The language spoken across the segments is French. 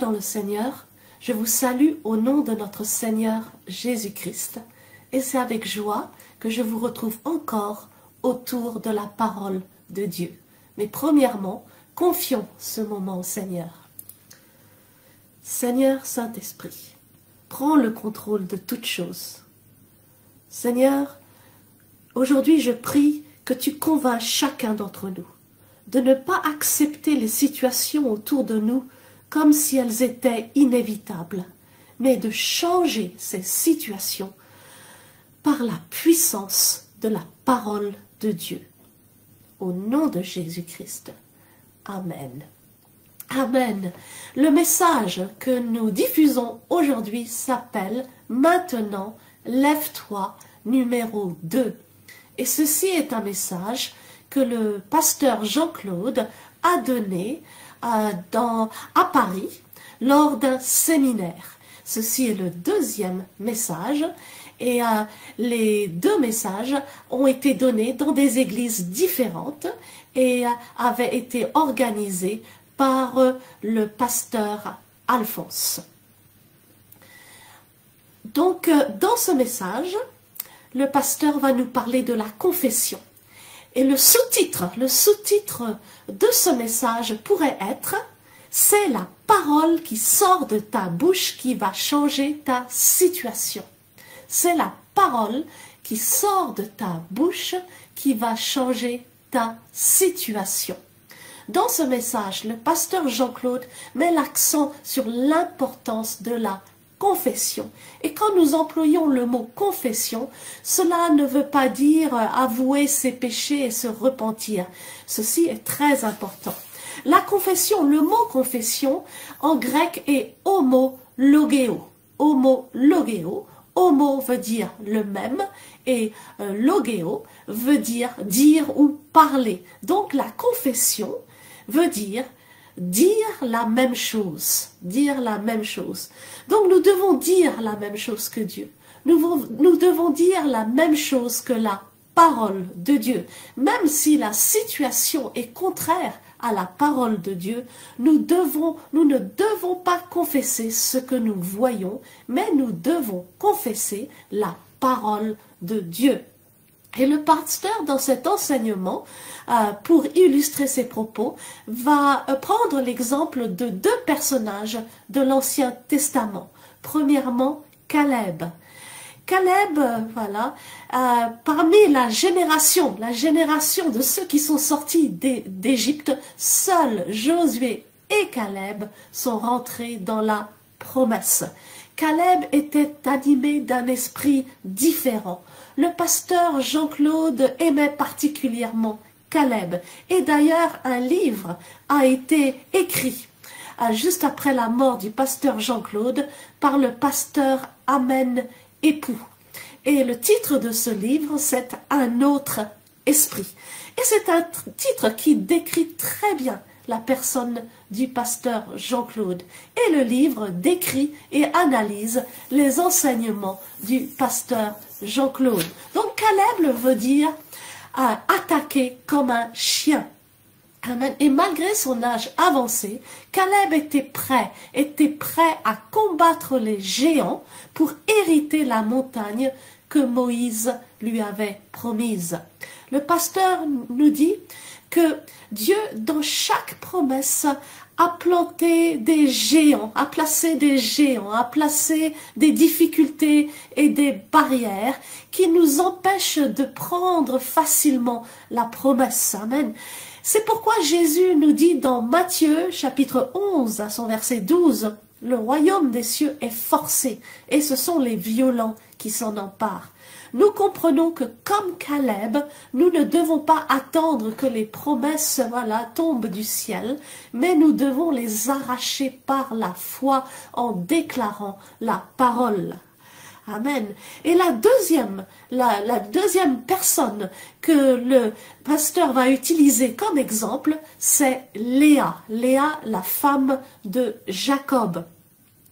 dans le Seigneur, je vous salue au nom de notre Seigneur Jésus-Christ. Et c'est avec joie que je vous retrouve encore autour de la parole de Dieu. Mais premièrement, confions ce moment au Seigneur. Seigneur Saint-Esprit, prends le contrôle de toutes choses. Seigneur, aujourd'hui je prie que tu convaincs chacun d'entre nous de ne pas accepter les situations autour de nous comme si elles étaient inévitables, mais de changer ces situations par la puissance de la parole de Dieu. Au nom de Jésus-Christ. Amen. Amen. Le message que nous diffusons aujourd'hui s'appelle « Maintenant, lève-toi » numéro 2. Et ceci est un message que le pasteur Jean-Claude a donné à Paris lors d'un séminaire. Ceci est le deuxième message et les deux messages ont été donnés dans des églises différentes et avaient été organisés par le pasteur Alphonse. Donc, dans ce message, le pasteur va nous parler de la confession. Et le sous-titre de ce message pourrait être « C'est la parole qui sort de ta bouche qui va changer ta situation ». C'est la parole qui sort de ta bouche qui va changer ta situation. Dans ce message, le pasteur Jean-Claude met l'accent sur l'importance de la confession. Et quand nous employons le mot confession, cela ne veut pas dire avouer ses péchés et se repentir. Ceci est très important. La confession, le mot confession en grec est homologeo. Homologeo. Homo veut dire le même et logeo veut dire ou parler. Donc la confession veut dire la même chose, dire la même chose. Donc nous devons dire la même chose que Dieu. Nous devons dire la même chose que la parole de Dieu. Même si la situation est contraire à la parole de Dieu, nous ne devons pas confesser ce que nous voyons, mais nous devons confesser la parole de Dieu. Et le pasteur, dans cet enseignement, pour illustrer ses propos, va prendre l'exemple de deux personnages de l'Ancien Testament. Premièrement, Caleb. Caleb, voilà, parmi la génération de ceux qui sont sortis d'Égypte, seuls Josué et Caleb sont rentrés dans la promesse. Caleb était animé d'un esprit différent. Le pasteur Jean-Claude aimait particulièrement Caleb. Et d'ailleurs, un livre a été écrit juste après la mort du pasteur Jean-Claude par le pasteur Amen Époux. Et le titre de ce livre, c'est « Un autre esprit ». Et c'est un titre qui décrit très bien la personne du pasteur Jean-Claude. Et le livre décrit et analyse les enseignements du pasteur Jean-Claude. Donc Caleb veut dire attaquer comme un chien. Amen. Et malgré son âge avancé, Caleb était prêt à combattre les géants pour hériter la montagne que Moïse lui avait promise. Le pasteur nous dit que Dieu, dans chaque promesse, a planté des géants, a placé des géants, a placé des difficultés et des barrières qui nous empêchent de prendre facilement la promesse. Amen. C'est pourquoi Jésus nous dit dans Matthieu, chapitre 11, à son verset 12, « Le royaume des cieux est forcé, et ce sont les violents qui s'en emparent. » Nous comprenons que, comme Caleb, nous ne devons pas attendre que les promesses tombent du ciel, mais nous devons les arracher par la foi en déclarant la parole. Amen. Et la deuxième personne que le pasteur va utiliser comme exemple, c'est Léa. Léa, la femme de Jacob.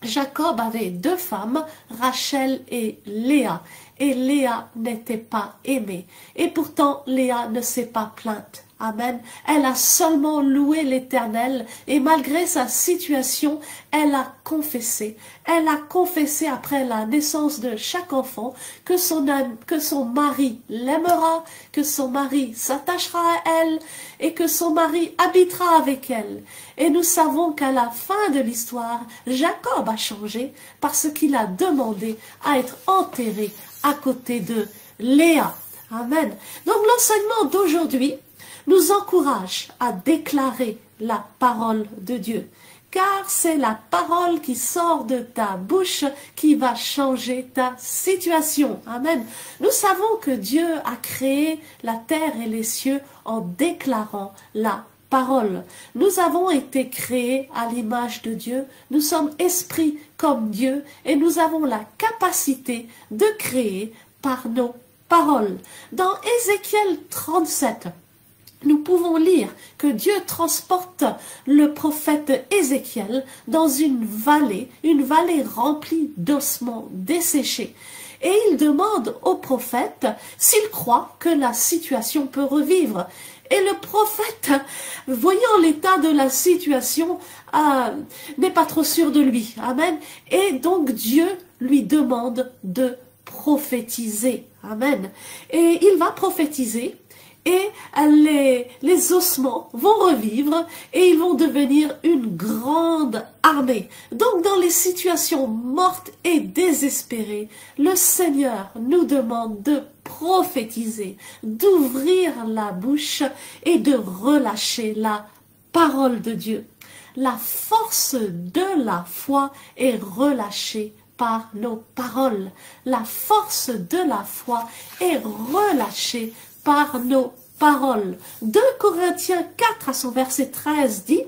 Jacob avait deux femmes, Rachel et Léa. Et Léa n'était pas aimée. Et pourtant, Léa ne s'est pas plainte Amen. Elle a seulement loué l'Éternel et malgré sa situation, elle a confessé. Elle a confessé après la naissance de chaque enfant que son mari l'aimera, que son mari s'attachera à elle et que son mari habitera avec elle. Et nous savons qu'à la fin de l'histoire, Jacob a changé parce qu'il a demandé à être enterré à côté de Léa. Amen. Donc l'enseignement d'aujourd'hui nous encourage à déclarer la parole de Dieu, car c'est la parole qui sort de ta bouche qui va changer ta situation. Amen. Nous savons que Dieu a créé la terre et les cieux en déclarant la parole. Nous avons été créés à l'image de Dieu, nous sommes esprits comme Dieu et nous avons la capacité de créer par nos paroles. Dans Ézéchiel 37, nous pouvons lire que Dieu transporte le prophète Ézéchiel dans une vallée remplie d'ossements desséchés. Et il demande au prophète s'il croit que la situation peut revivre. Et le prophète, voyant l'état de la situation, n'est pas trop sûr de lui. Amen. Et donc Dieu lui demande de prophétiser. Amen. Et il va prophétiser. Et les ossements vont revivre et ils vont devenir une grande armée. Donc dans les situations mortes et désespérées, le Seigneur nous demande de prophétiser, d'ouvrir la bouche et de relâcher la parole de Dieu. La force de la foi est relâchée par nos paroles. La force de la foi est relâchée par nos paroles. 2 Corinthiens 4 à son verset 13 dit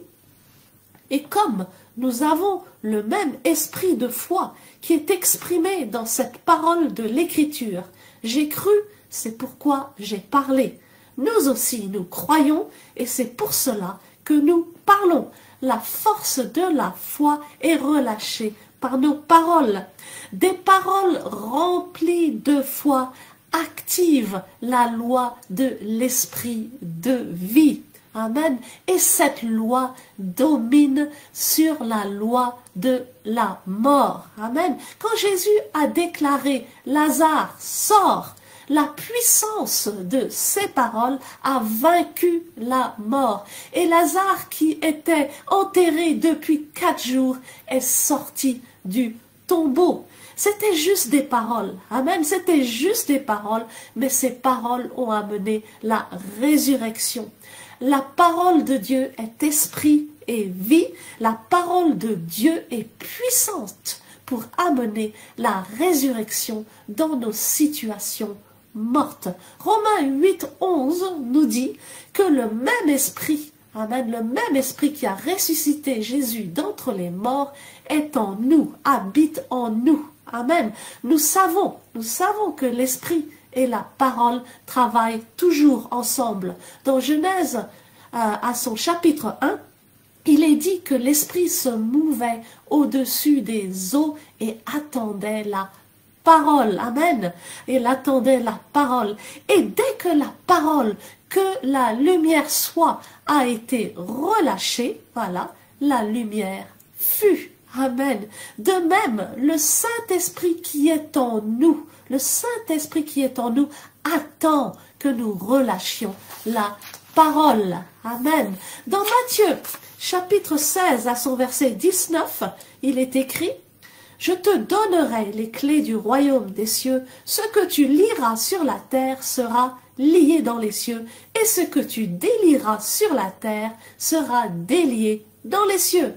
« Et comme nous avons le même esprit de foi qui est exprimé dans cette parole de l'Écriture, j'ai cru, c'est pourquoi j'ai parlé. Nous aussi, nous croyons et c'est pour cela que nous parlons. La force de la foi est relâchée par nos paroles. Des paroles remplies de foi active la loi de l'esprit de vie. Amen. Et cette loi domine sur la loi de la mort. Amen. Quand Jésus a déclaré « Lazare, sors », la puissance de ces paroles a vaincu la mort. Et Lazare, qui était enterré depuis 4 jours, est sorti du tombeau. C'était juste des paroles. Amen. C'était juste des paroles, mais ces paroles ont amené la résurrection. La parole de Dieu est esprit et vie. La parole de Dieu est puissante pour amener la résurrection dans nos situations mortes. Romains 8, 11 nous dit que le même esprit, amen, le même esprit qui a ressuscité Jésus d'entre les morts est en nous, habite en nous. Amen. Nous savons que l'esprit et la parole travaillent toujours ensemble. Dans Genèse, à son chapitre 1, il est dit que l'esprit se mouvait au-dessus des eaux et attendait la parole. Amen. Il attendait la parole. Et dès que la parole, que la lumière soit, a été relâchée, voilà, la lumière fut. Amen. De même, le Saint-Esprit qui est en nous, le Saint-Esprit qui est en nous attend que nous relâchions la parole. Amen. Dans Matthieu, chapitre 16, à son verset 19, il est écrit « Je te donnerai les clés du royaume des cieux. Ce que tu lieras sur la terre sera lié dans les cieux, et ce que tu délieras sur la terre sera délié dans les cieux. »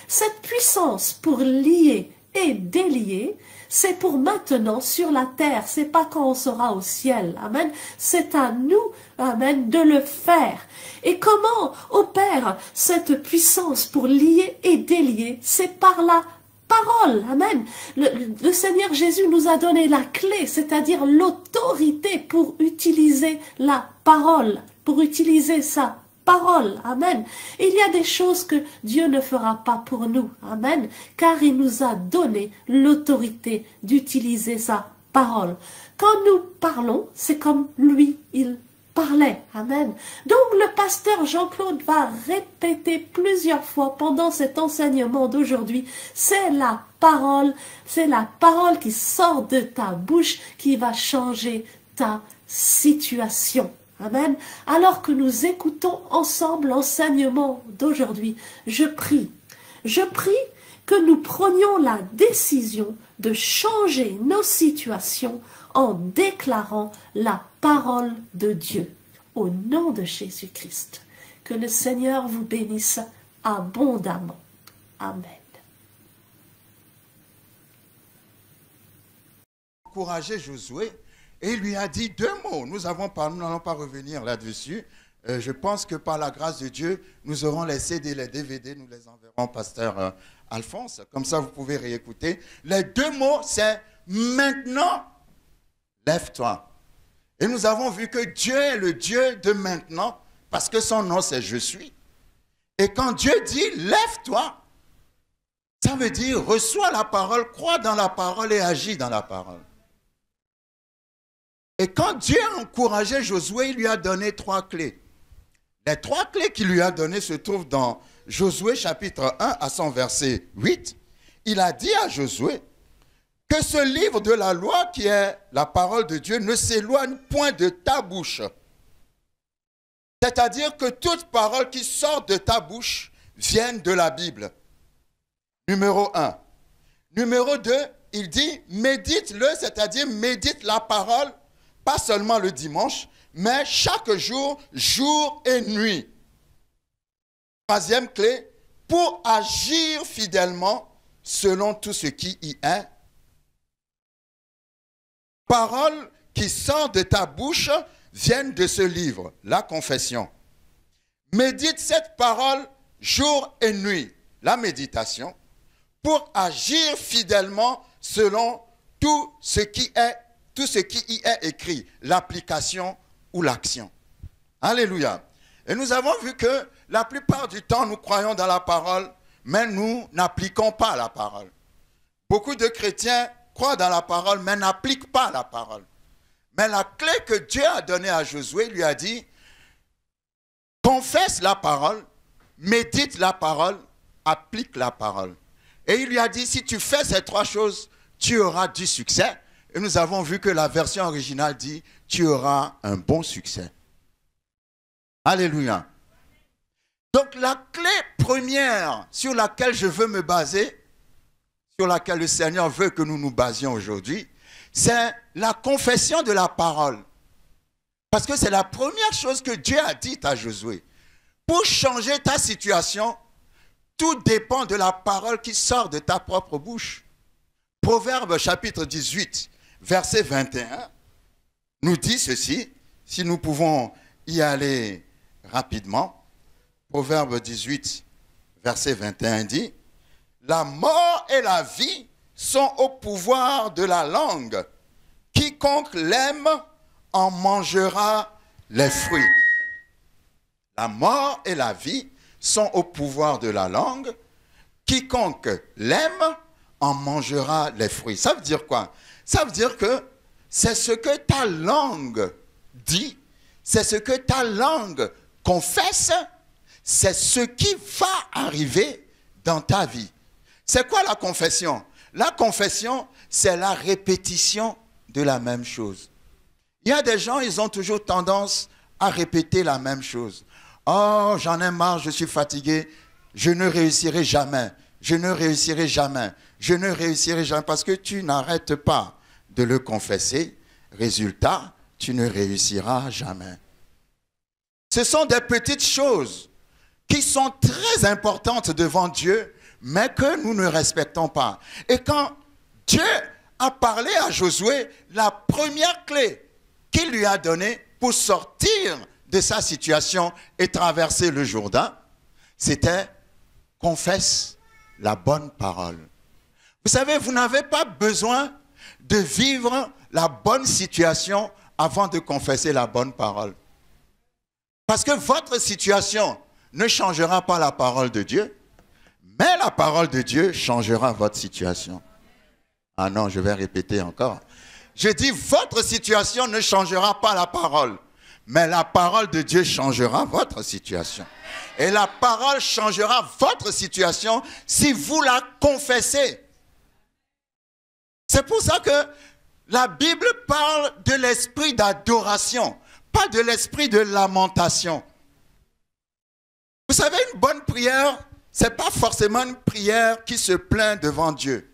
Cette puissance pour lier et délier, c'est pour maintenant sur la terre, c'est pas quand on sera au ciel. Amen. C'est à nous, amen, de le faire. Et comment opère cette puissance pour lier et délier? C'est par la parole. Amen. Le Seigneur Jésus nous a donné la clé, c'est-à-dire l'autorité pour utiliser la parole, pour utiliser sa parole. Amen. Il y a des choses que Dieu ne fera pas pour nous. Amen. Car il nous a donné l'autorité d'utiliser sa parole. Quand nous parlons, c'est comme lui, il parlait. Amen. Donc le pasteur Jean-Claude va répéter plusieurs fois pendant cet enseignement d'aujourd'hui. C'est la parole qui sort de ta bouche qui va changer ta situation. Amen. Alors que nous écoutons ensemble l'enseignement d'aujourd'hui, je prie que nous prenions la décision de changer nos situations en déclarant la parole de Dieu. Au nom de Jésus-Christ, que le Seigneur vous bénisse abondamment. Amen. Encourager Josué et il lui a dit 2 mots. Nous n'allons pas revenir là-dessus. Je pense que par la grâce de Dieu, nous aurons les CD, les DVD, nous les enverrons au pasteur Alphonse. Comme ça, vous pouvez réécouter. Les 2 mots, c'est maintenant, lève-toi. Et nous avons vu que Dieu est le Dieu de maintenant, parce que son nom, c'est je suis. Et quand Dieu dit lève-toi, ça veut dire reçois la parole, crois dans la parole et agis dans la parole. Et quand Dieu a encouragé Josué, il lui a donné 3 clés. Les 3 clés qu'il lui a données se trouvent dans Josué chapitre 1 à son verset 8. Il a dit à Josué que ce livre de la loi qui est la parole de Dieu ne s'éloigne point de ta bouche. C'est-à-dire que toute parole qui sort de ta bouche vienne de la Bible. Numéro 1. Numéro 2, il dit médite-le, c'est-à-dire médite la parole, pas seulement le dimanche, mais chaque jour, jour et nuit. 3e clé, pour agir fidèlement selon tout ce qui y est. Paroles qui sortent de ta bouche viennent de ce livre, la confession. Médite cette parole jour et nuit, la méditation, pour agir fidèlement selon tout ce qui y est écrit, l'application ou l'action. Alléluia. Et nous avons vu que la plupart du temps, nous croyons dans la parole, mais nous n'appliquons pas la parole. Beaucoup de chrétiens croient dans la parole, mais n'appliquent pas la parole. Mais la clé que Dieu a donnée à Josué, il lui a dit, confesse la parole, médite la parole, applique la parole. Et il lui a dit, si tu fais ces 3 choses, tu auras du succès. Et nous avons vu que la version originale dit, tu auras un bon succès. Alléluia. Donc la clé première sur laquelle je veux me baser, sur laquelle le Seigneur veut que nous nous basions aujourd'hui, c'est la confession de la parole. Parce que c'est la première chose que Dieu a dite à Josué. Pour changer ta situation, tout dépend de la parole qui sort de ta propre bouche. Proverbe chapitre 18, verset 21, nous dit ceci, si nous pouvons y aller rapidement. Proverbe 18, verset 21 dit, « La mort et la vie sont au pouvoir de la langue. Quiconque l'aime en mangera les fruits. » La mort et la vie sont au pouvoir de la langue. Quiconque l'aime en mangera les fruits. Ça veut dire quoi? Ça veut dire que c'est ce que ta langue dit, c'est ce que ta langue confesse, c'est ce qui va arriver dans ta vie. C'est quoi la confession? La confession, c'est la répétition de la même chose. Il y a des gens, ils ont toujours tendance à répéter la même chose. Oh, j'en ai marre, je suis fatigué, je ne réussirai jamais, je ne réussirai jamais, je ne réussirai jamais, parce que tu n'arrêtes pas de le confesser. Résultat, tu ne réussiras jamais. Ce sont des petites choses qui sont très importantes devant Dieu, mais que nous ne respectons pas. Et quand Dieu a parlé à Josué, la première clé qu'il lui a donnée pour sortir de sa situation et traverser le Jourdain, c'était « confesse la bonne parole ». Vous savez, vous n'avez pas besoin de vivre la bonne situation avant de confesser la bonne parole. Parce que votre situation ne changera pas la parole de Dieu, mais la parole de Dieu changera votre situation. Ah non, je vais répéter encore. Je dis, votre situation ne changera pas la parole, Mais la parole de Dieu changera votre situation. Et la parole changera votre situation si vous la confessez. C'est pour ça que la Bible parle de l'esprit d'adoration, pas de l'esprit de lamentation. Vous savez, une bonne prière, ce n'est pas forcément une prière qui se plaint devant Dieu.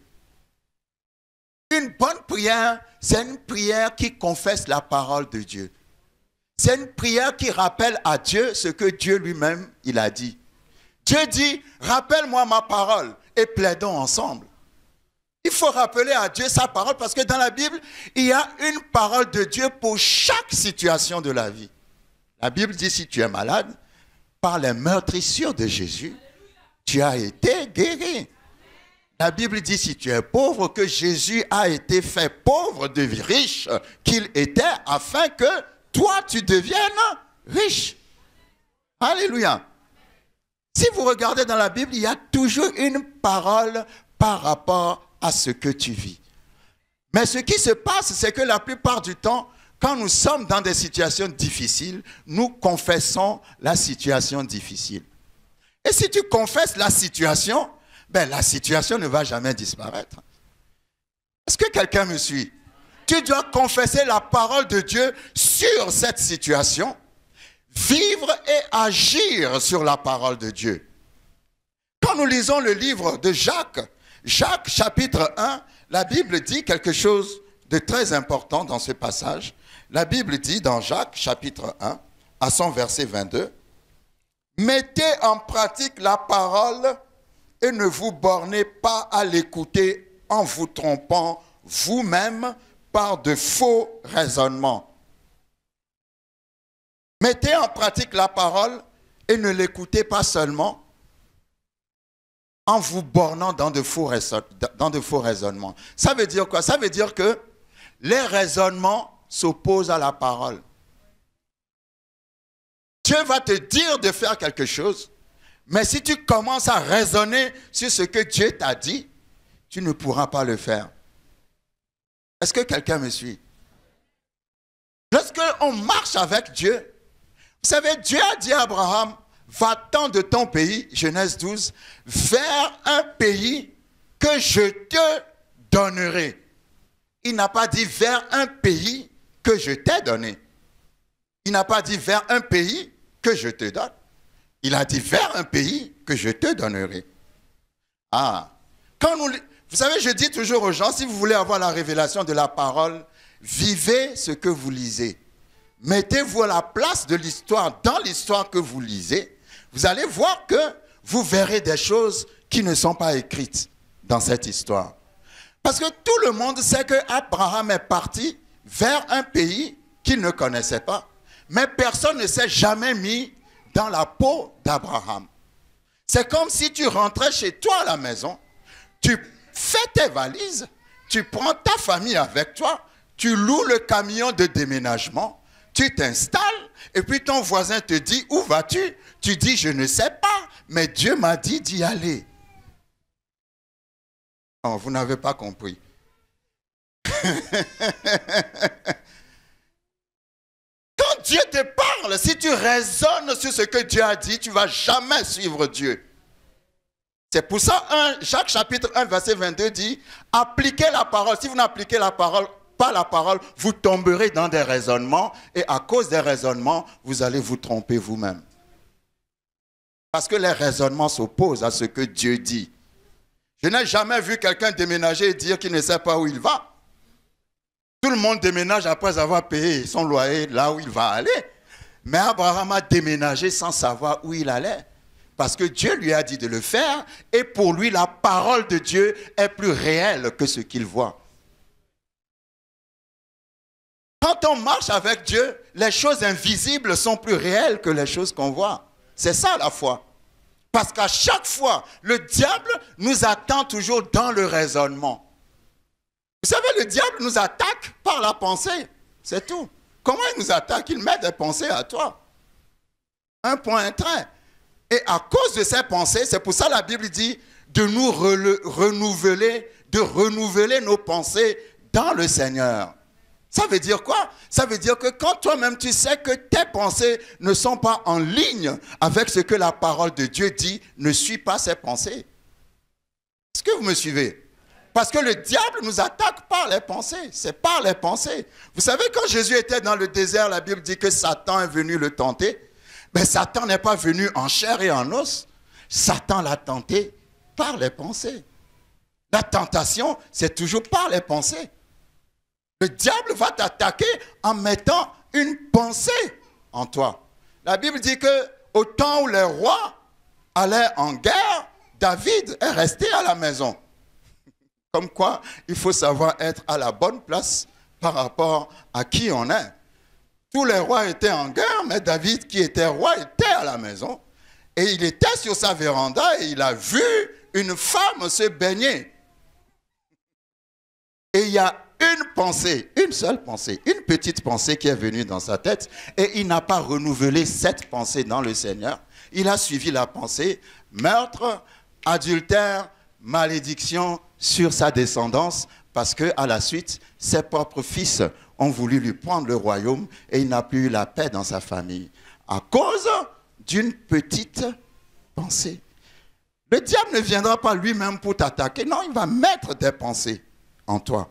Une bonne prière, c'est une prière qui confesse la parole de Dieu. C'est une prière qui rappelle à Dieu ce que Dieu lui-même, il a dit. Dieu dit, rappelle-moi ma parole et plaidons ensemble. Il faut rappeler à Dieu sa parole parce que dans la Bible, il y a une parole de Dieu pour chaque situation de la vie. La Bible dit, si tu es malade, par les meurtrissures de Jésus, tu as été guéri. La Bible dit, si tu es pauvre, que Jésus a été fait pauvre de riche qu'il était afin que toi, tu deviennes riche. Alléluia. Si vous regardez dans la Bible, il y a toujours une parole par rapport à ce que tu vis. Mais ce qui se passe, c'est que la plupart du temps, quand nous sommes dans des situations difficiles, nous confessons la situation difficile. Et si tu confesses la situation, ben la situation ne va jamais disparaître. Est-ce que quelqu'un me suit? Tu dois confesser la parole de Dieu sur cette situation, vivre et agir sur la parole de Dieu. Quand nous lisons le livre de Jacques, Jacques chapitre 1, la Bible dit quelque chose de très important dans ce passage. La Bible dit dans Jacques chapitre 1, à son verset 22, « Mettez en pratique la parole et ne vous bornez pas à l'écouter en vous trompant vous-même par de faux raisonnements. » Mettez en pratique la parole et ne l'écoutez pas seulement en vous bornant dans de faux raisonnements. Ça veut dire quoi? Ça veut dire que les raisonnements s'opposent à la parole. Dieu va te dire de faire quelque chose, mais si tu commences à raisonner sur ce que Dieu t'a dit, tu ne pourras pas le faire. Est-ce que quelqu'un me suit? Lorsqu'on marche avec Dieu, vous savez, Dieu a dit à Abraham, va-t'en de ton pays, Genèse 12, vers un pays que je te donnerai. Il n'a pas dit vers un pays que je t'ai donné. Il n'a pas dit vers un pays que je te donne. Il a dit vers un pays que je te donnerai. Ah, vous savez, je dis toujours aux gens, si vous voulez avoir la révélation de la parole, vivez ce que vous lisez. Mettez-vous à la place de l'histoire, dans l'histoire que vous lisez. Vous allez voir que vous verrez des choses qui ne sont pas écrites dans cette histoire. Parce que tout le monde sait qu'Abraham est parti vers un pays qu'il ne connaissait pas. Mais personne ne s'est jamais mis dans la peau d'Abraham. C'est comme si tu rentrais chez toi à la maison, tu fais tes valises, tu prends ta famille avec toi, tu loues le camion de déménagement, tu t'installes et puis ton voisin te dit « Où vas-tu » Tu dis « Je ne sais pas, mais Dieu m'a dit d'y aller. » Non, vous n'avez pas compris. Quand Dieu te parle, si tu raisonnes sur ce que Dieu a dit, tu ne vas jamais suivre Dieu. C'est pour ça, Jacques chapitre 1, verset 22 dit, appliquez la parole. Si vous n'appliquez la parole, pas la parole, vous tomberez dans des raisonnements et à cause des raisonnements, vous allez vous tromper vous-même. Parce que les raisonnements s'opposent à ce que Dieu dit. Je n'ai jamais vu quelqu'un déménager et dire qu'il ne sait pas où il va. Tout le monde déménage après avoir payé son loyer là où il va aller. Mais Abraham a déménagé sans savoir où il allait. Parce que Dieu lui a dit de le faire et pour lui, la parole de Dieu est plus réelle que ce qu'il voit. Quand on marche avec Dieu, les choses invisibles sont plus réelles que les choses qu'on voit. C'est ça la foi. Parce qu'à chaque fois, le diable nous attend toujours dans le raisonnement. Vous savez, le diable nous attaque par la pensée. C'est tout. Comment il nous attaque? Il met des pensées à toi. Un point, un trait. Et à cause de ces pensées, c'est pour ça que la Bible dit de nous renouveler nos pensées dans le Seigneur. Ça veut dire quoi? Ça veut dire que quand toi-même tu sais que tes pensées ne sont pas en ligne avec ce que la parole de Dieu dit, ne suis pas ces pensées. Est-ce que vous me suivez? Parce que le diable nous attaque par les pensées. C'est par les pensées. Vous savez, quand Jésus était dans le désert, la Bible dit que Satan est venu le tenter. Mais Satan n'est pas venu en chair et en os. Satan l'a tenté par les pensées. La tentation, c'est toujours par les pensées. Le diable va t'attaquer en mettant une pensée en toi. La Bible dit que au temps où les rois allaient en guerre, David est resté à la maison. Comme quoi, il faut savoir être à la bonne place par rapport à qui on est. Tous les rois étaient en guerre, mais David, qui était roi, était à la maison. Et il était sur sa véranda et il a vu une femme se baigner. Et il y a une pensée, une seule pensée, une petite pensée qui est venue dans sa tête. Et il n'a pas renouvelé cette pensée dans le Seigneur. Il a suivi la pensée, meurtre, adultère, malédiction sur sa descendance, parce qu'à la suite, ses propres fils ont voulu lui prendre le royaume et il n'a plus eu la paix dans sa famille à cause d'une petite pensée. Le diable ne viendra pas lui-même pour t'attaquer. Non, il va mettre des pensées en toi.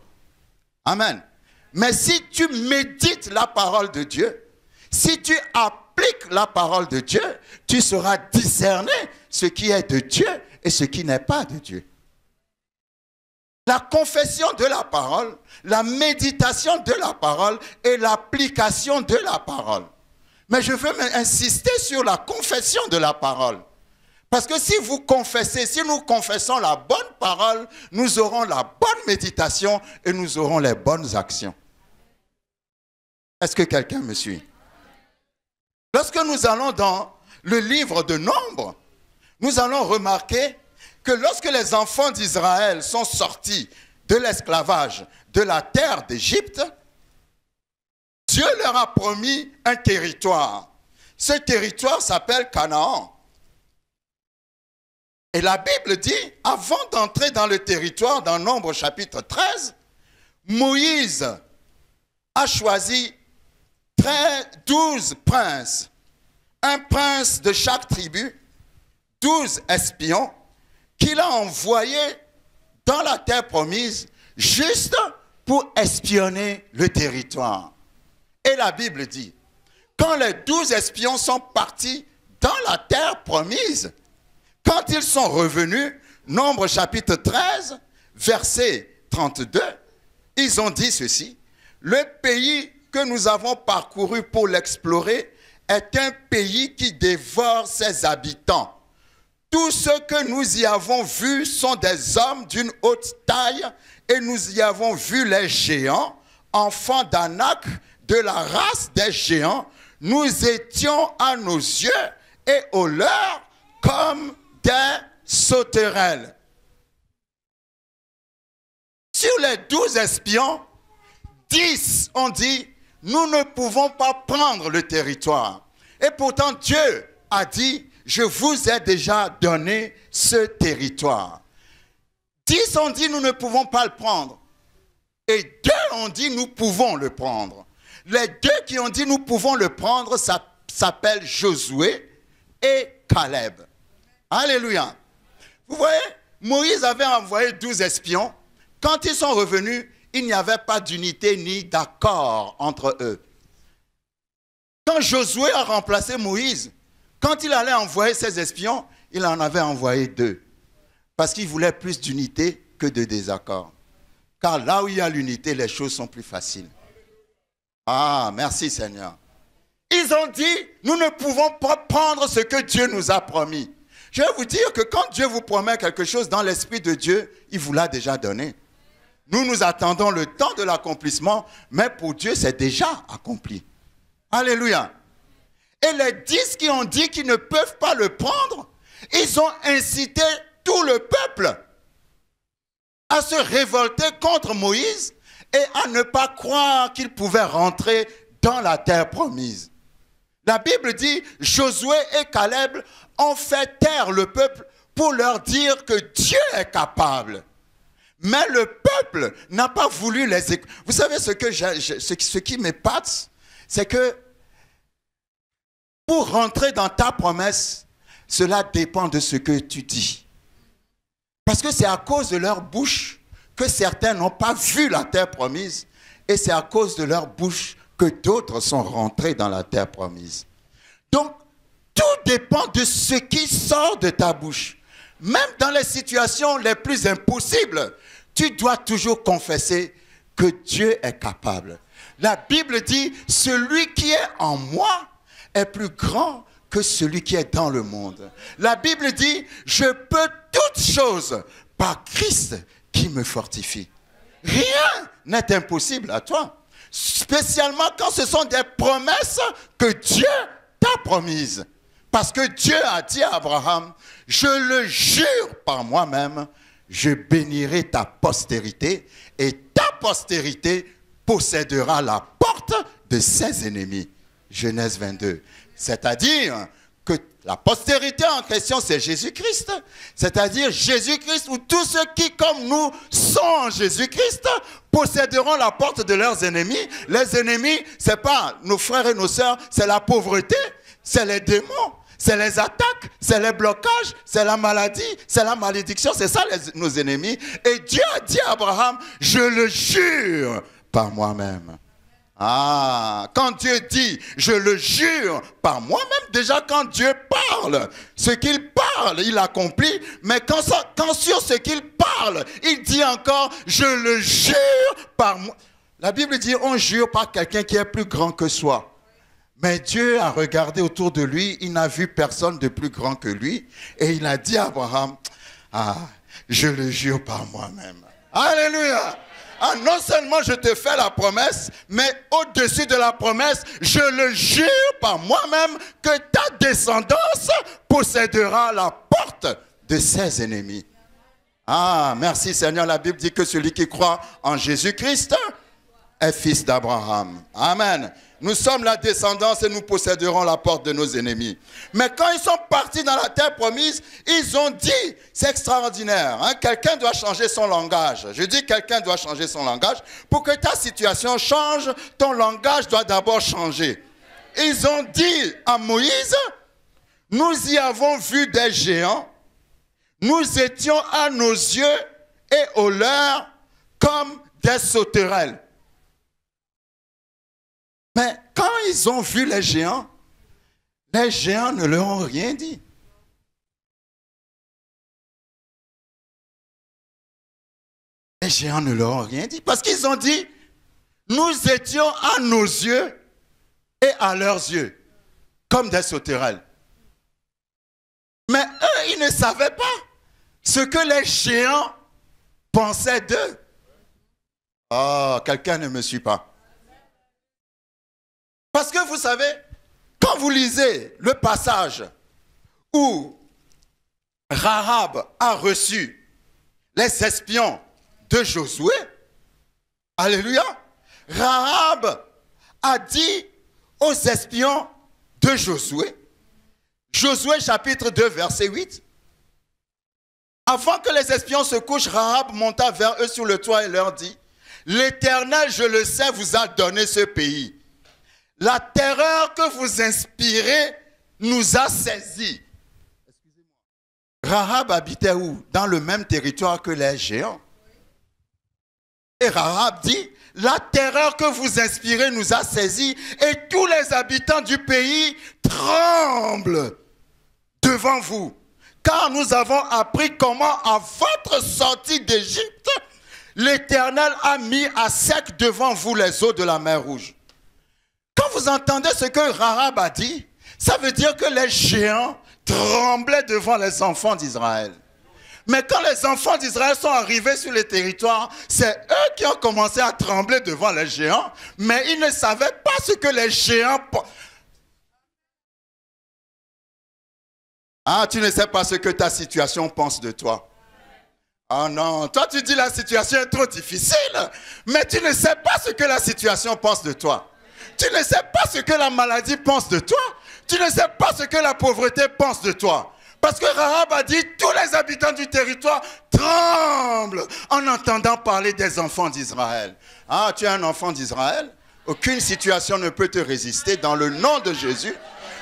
Amen. Mais si tu médites la parole de Dieu, si tu appliques la parole de Dieu, tu sauras discerner ce qui est de Dieu et ce qui n'est pas de Dieu. La confession de la parole, la méditation de la parole et l'application de la parole. Mais je veux insister sur la confession de la parole. Parce que si vous confessez, si nous confessons la bonne parole, nous aurons la bonne méditation et nous aurons les bonnes actions. Est-ce que quelqu'un me suit? Lorsque nous allons dans le livre de Nombres, nous allons remarquer que lorsque les enfants d'Israël sont sortis de l'esclavage de la terre d'Égypte, Dieu leur a promis un territoire. Ce territoire s'appelle Canaan. Et la Bible dit, avant d'entrer dans le territoire, dans Nombres chapitre 13, Moïse a choisi 12 princes, un prince de chaque tribu, 12 espions, qu'il a envoyés dans la terre promise juste pour espionner le territoire. Et la Bible dit, quand les 12 espions sont partis dans la terre promise, quand ils sont revenus, Nombres chapitre 13, verset 32, ils ont dit ceci, le pays que nous avons parcouru pour l'explorer est un pays qui dévore ses habitants. Tous ceux que nous y avons vus sont des hommes d'une haute taille et nous y avons vu les géants, enfants d'Anak, de la race des géants. Nous étions à nos yeux et aux leurs comme des sauterelles. Sur les 12 espions, 10 ont dit, nous ne pouvons pas prendre le territoire. Et pourtant Dieu a dit, je vous ai déjà donné ce territoire. 10 ont dit, nous ne pouvons pas le prendre. Et 2 ont dit, nous pouvons le prendre. Les 2 qui ont dit, nous pouvons le prendre, ça s'appelle Josué et Caleb. Alléluia. Vous voyez, Moïse avait envoyé 12 espions. Quand ils sont revenus, il n'y avait pas d'unité ni d'accord entre eux. Quand Josué a remplacé Moïse, quand il allait envoyer ses espions, il en avait envoyé 2. Parce qu'il voulait plus d'unité que de désaccord. Car là où il y a l'unité, les choses sont plus faciles. Ah, merci Seigneur. Ils ont dit, nous ne pouvons pas prendre ce que Dieu nous a promis. Je vais vous dire que quand Dieu vous promet quelque chose dans l'Esprit de Dieu, il vous l'a déjà donné. Nous, nous attendons le temps de l'accomplissement, mais pour Dieu, c'est déjà accompli. Alléluia. Et les 10 qui ont dit qu'ils ne peuvent pas le prendre, ils ont incité tout le peuple à se révolter contre Moïse et à ne pas croire qu'ils pouvaient rentrer dans la terre promise. La Bible dit, Josué et Caleb ont fait taire le peuple pour leur dire que Dieu est capable. Mais le peuple n'a pas voulu les écouter. Vous savez ce qui m'épate, c'est que pour rentrer dans ta promesse, cela dépend de ce que tu dis. Parce que c'est à cause de leur bouche que certains n'ont pas vu la terre promise. Et c'est à cause de leur bouche que d'autres sont rentrés dans la terre promise. Donc, tout dépend de ce qui sort de ta bouche. Même dans les situations les plus impossibles, tu dois toujours confesser que Dieu est capable. La Bible dit, celui qui est en moi est plus grand que celui qui est dans le monde. La Bible dit, je peux toutes choses par Christ qui me fortifie. Rien n'est impossible à toi. Spécialement quand ce sont des promesses que Dieu t'a promises. Parce que Dieu a dit à Abraham, je le jure par moi-même, je bénirai ta postérité et ta postérité possédera la porte de ses ennemis. Genèse 22. C'est-à-dire que la postérité en question, c'est Jésus-Christ. C'est-à-dire Jésus-Christ ou tous ceux qui, comme nous, sont en Jésus-Christ, posséderont la porte de leurs ennemis. Les ennemis, ce n'est pas nos frères et nos sœurs, c'est la pauvreté, c'est les démons, c'est les attaques, c'est les blocages, c'est la maladie, c'est la malédiction, c'est ça nos ennemis. Et Dieu a dit à Abraham, je le jure par moi-même. Ah, quand Dieu dit, je le jure par moi-même, déjà quand Dieu parle, ce qu'il parle, il accomplit, mais quand sur ce qu'il parle, il dit encore, je le jure par moi. La Bible dit, on jure par quelqu'un qui est plus grand que soi. Mais Dieu a regardé autour de lui, il n'a vu personne de plus grand que lui, et il a dit à Abraham, ah, je le jure par moi-même. Alléluia! Ah, non seulement je te fais la promesse, mais au-dessus de la promesse, je le jure par moi-même que ta descendance possédera la porte de ses ennemis. Ah, merci Seigneur, la Bible dit que celui qui croit en Jésus-Christ est fils d'Abraham. Amen. Nous sommes la descendance et nous posséderons la porte de nos ennemis. Mais quand ils sont partis dans la terre promise, ils ont dit, c'est extraordinaire, hein, quelqu'un doit changer son langage. Je dis quelqu'un doit changer son langage. Pour que ta situation change, ton langage doit d'abord changer. Ils ont dit à Moïse, nous y avons vu des géants, nous étions à nos yeux et aux leurs comme des sauterelles. Mais quand ils ont vu les géants ne leur ont rien dit. Les géants ne leur ont rien dit parce qu'ils ont dit, nous étions à nos yeux et à leurs yeux, comme des sauterelles. Mais eux, ils ne savaient pas ce que les géants pensaient d'eux. Oh, quelqu'un ne me suit pas. Parce que vous savez, quand vous lisez le passage où Rahab a reçu les espions de Josué, alléluia, Rahab a dit aux espions de Josué, Josué chapitre 2 verset 8, avant que les espions se couchent, Rahab monta vers eux sur le toit et leur dit, l'Éternel, je le sais, vous a donné ce pays. La terreur que vous inspirez nous a saisis. Rahab habitait où? Dans le même territoire que les géants. Et Rahab dit, la terreur que vous inspirez nous a saisis et tous les habitants du pays tremblent devant vous. Car nous avons appris comment à votre sortie d'Égypte, l'Éternel a mis à sec devant vous les eaux de la mer Rouge. Quand vous entendez ce que Rahab a dit, ça veut dire que les géants tremblaient devant les enfants d'Israël. Mais quand les enfants d'Israël sont arrivés sur le territoire, c'est eux qui ont commencé à trembler devant les géants, mais ils ne savaient pas ce que les géants... Ah, tu ne sais pas ce que ta situation pense de toi. Oh non, toi tu dis la situation est trop difficile, mais tu ne sais pas ce que la situation pense de toi. Tu ne sais pas ce que la maladie pense de toi. Tu ne sais pas ce que la pauvreté pense de toi. Parce que Rahab a dit, tous les habitants du territoire tremblent en entendant parler des enfants d'Israël. Ah, tu es un enfant d'Israël? Aucune situation ne peut te résister dans le nom de Jésus.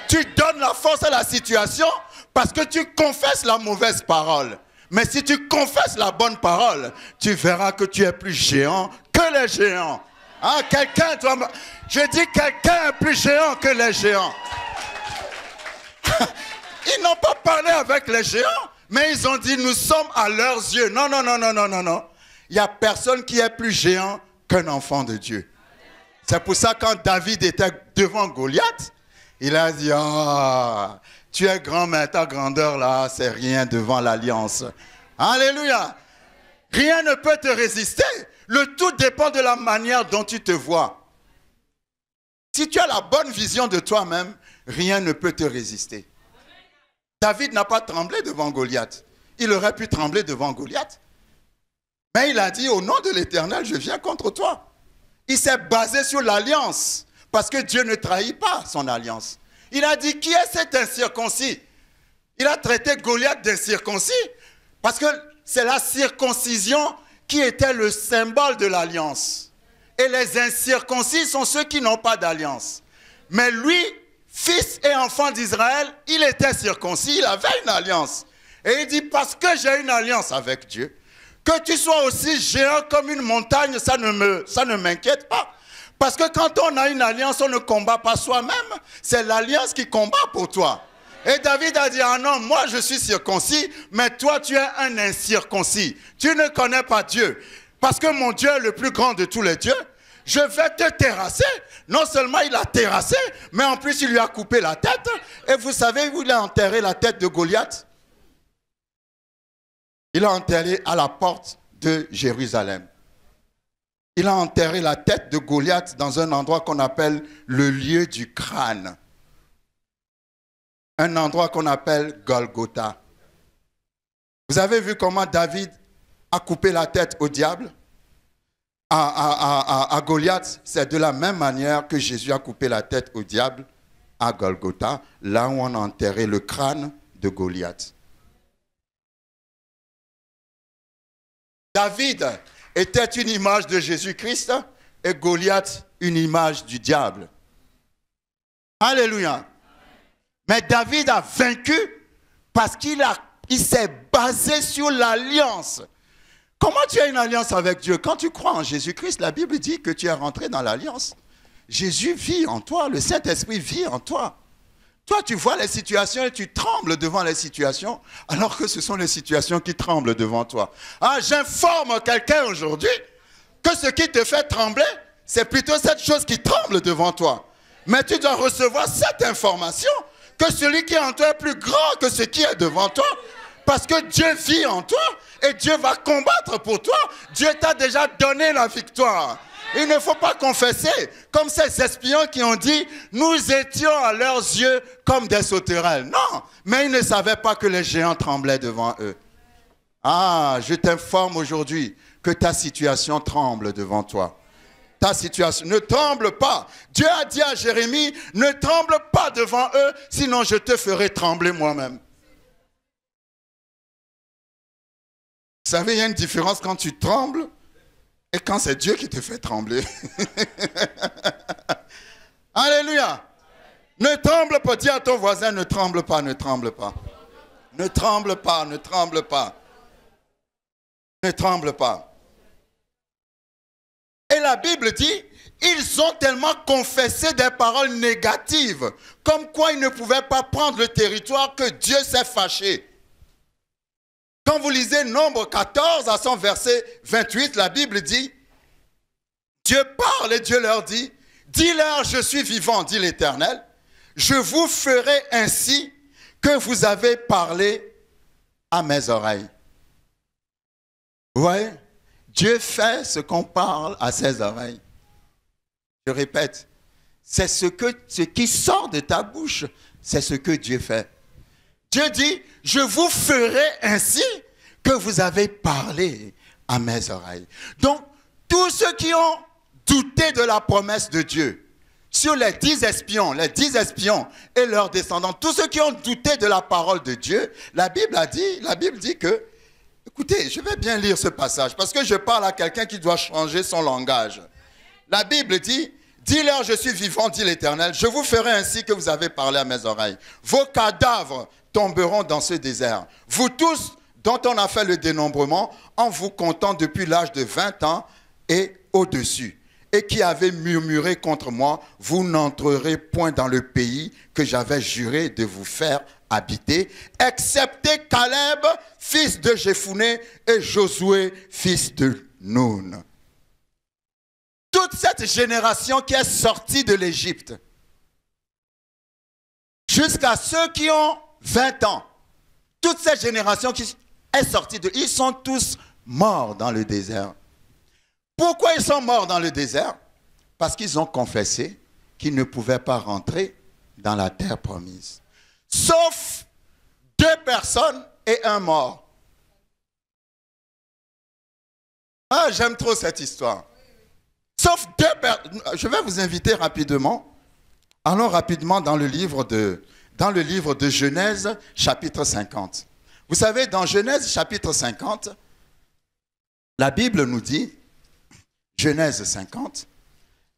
Tu donnes la force à la situation parce que tu confesses la mauvaise parole. Mais si tu confesses la bonne parole, tu verras que tu es plus géant que les géants. Ah, quelqu'un doit... Je dis quelqu'un est plus géant que les géants. Ils n'ont pas parlé avec les géants, mais ils ont dit nous sommes à leurs yeux. Non, non, non, non, non, non, non. Il n'y a personne qui est plus géant qu'un enfant de Dieu. C'est pour ça quand David était devant Goliath, il a dit, ah, tu es grand, mais ta grandeur là, c'est rien devant l'alliance. Alléluia. Rien ne peut te résister. Le tout dépend de la manière dont tu te vois. Si tu as la bonne vision de toi-même, rien ne peut te résister. David n'a pas tremblé devant Goliath. Il aurait pu trembler devant Goliath. Mais il a dit, au nom de l'Éternel, je viens contre toi. Il s'est basé sur l'alliance. Parce que Dieu ne trahit pas son alliance. Il a dit, qui est cet incirconcis? Il a traité Goliath d'incirconcis. Parce que c'est la circoncision qui était le symbole de l'alliance. Et les incirconcis sont ceux qui n'ont pas d'alliance. Mais lui, fils et enfant d'Israël, il était circoncis, il avait une alliance. Et il dit, parce que j'ai une alliance avec Dieu, que tu sois aussi géant comme une montagne, ça ne m'inquiète pas. Parce que quand on a une alliance, on ne combat pas soi-même. C'est l'alliance qui combat pour toi. Et David a dit, ah non, moi je suis circoncis, mais toi tu es un incirconcis. Tu ne connais pas Dieu. Parce que mon Dieu est le plus grand de tous les dieux. Je vais te terrasser. Non seulement il a terrassé, mais en plus il lui a coupé la tête. Et vous savez où il a enterré la tête de Goliath? Il a enterré à la porte de Jérusalem. Il a enterré la tête de Goliath dans un endroit qu'on appelle le lieu du crâne. Un endroit qu'on appelle Golgotha. Vous avez vu comment David a coupé la tête au diable? À Goliath, c'est de la même manière que Jésus a coupé la tête au diable à Golgotha, là où on a enterré le crâne de Goliath. David était une image de Jésus-Christ et Goliath une image du diable. Alléluia. Mais David a vaincu parce qu'il s'est basé sur l'alliance. Comment tu as une alliance avec Dieu? Quand tu crois en Jésus-Christ, la Bible dit que tu es rentré dans l'alliance. Jésus vit en toi, le Saint-Esprit vit en toi. Toi, tu vois les situations et tu trembles devant les situations, alors que ce sont les situations qui tremblent devant toi. Ah, j'informe quelqu'un aujourd'hui que ce qui te fait trembler, c'est plutôt cette chose qui tremble devant toi. Mais tu dois recevoir cette information, que celui qui est en toi est plus grand que ce qui est devant toi, parce que Dieu vit en toi et Dieu va combattre pour toi. Dieu t'a déjà donné la victoire. Il ne faut pas confesser comme ces espions qui ont dit « Nous étions à leurs yeux comme des sauterelles ». Non, mais ils ne savaient pas que les géants tremblaient devant eux. Ah, je t'informe aujourd'hui que ta situation tremble devant toi. Ta situation ne tremble pas. Dieu a dit à Jérémie « Ne tremble pas devant eux, sinon je te ferai trembler moi-même ». Vous savez, il y a une différence quand tu trembles et quand c'est Dieu qui te fait trembler. Alléluia. Ne tremble pas. Dis à ton voisin, ne tremble pas, ne tremble pas. Ne tremble pas, ne tremble pas. Ne tremble pas. Et la Bible dit, ils ont tellement confessé des paroles négatives, comme quoi ils ne pouvaient pas prendre le territoire, que Dieu s'est fâché. Quand vous lisez Nombre 14 à son verset 28, la Bible dit, Dieu parle et Dieu leur dit, dis-leur je suis vivant, dit l'Éternel, je vous ferai ainsi que vous avez parlé à mes oreilles. Vous voyez, Dieu fait ce qu'on parle à ses oreilles. Je répète, c'est ce qui sort de ta bouche, c'est ce que Dieu fait. Dieu dit, je vous ferai ainsi que vous avez parlé à mes oreilles. Donc, tous ceux qui ont douté de la promesse de Dieu, sur les 10 espions et leurs descendants, tous ceux qui ont douté de la parole de Dieu, la Bible dit que, écoutez, je vais bien lire ce passage parce que je parle à quelqu'un qui doit changer son langage. La Bible dit, dis-leur, je suis vivant, dit l'Éternel, je vous ferai ainsi que vous avez parlé à mes oreilles. Vos cadavres tomberont dans ce désert. Vous tous, dont on a fait le dénombrement, en vous comptant depuis l'âge de 20 ans et au-dessus, et qui avez murmuré contre moi, vous n'entrerez point dans le pays que j'avais juré de vous faire habiter, excepté Caleb, fils de Jephuné, et Josué, fils de Nun. Toute cette génération qui est sortie de l'Égypte, jusqu'à ceux qui ont 20 ans, toute cette génération qui est sortie ils sont tous morts dans le désert. Pourquoi ils sont morts dans le désert? Parce qu'ils ont confessé qu'ils ne pouvaient pas rentrer dans la terre promise. Sauf 2 personnes et un mort. Ah, j'aime trop cette histoire. Sauf 2 personnes. Je vais vous inviter rapidement. Allons rapidement dans le livre de Genèse, chapitre 50. Vous savez, dans Genèse, chapitre 50, la Bible nous dit, Genèse 50,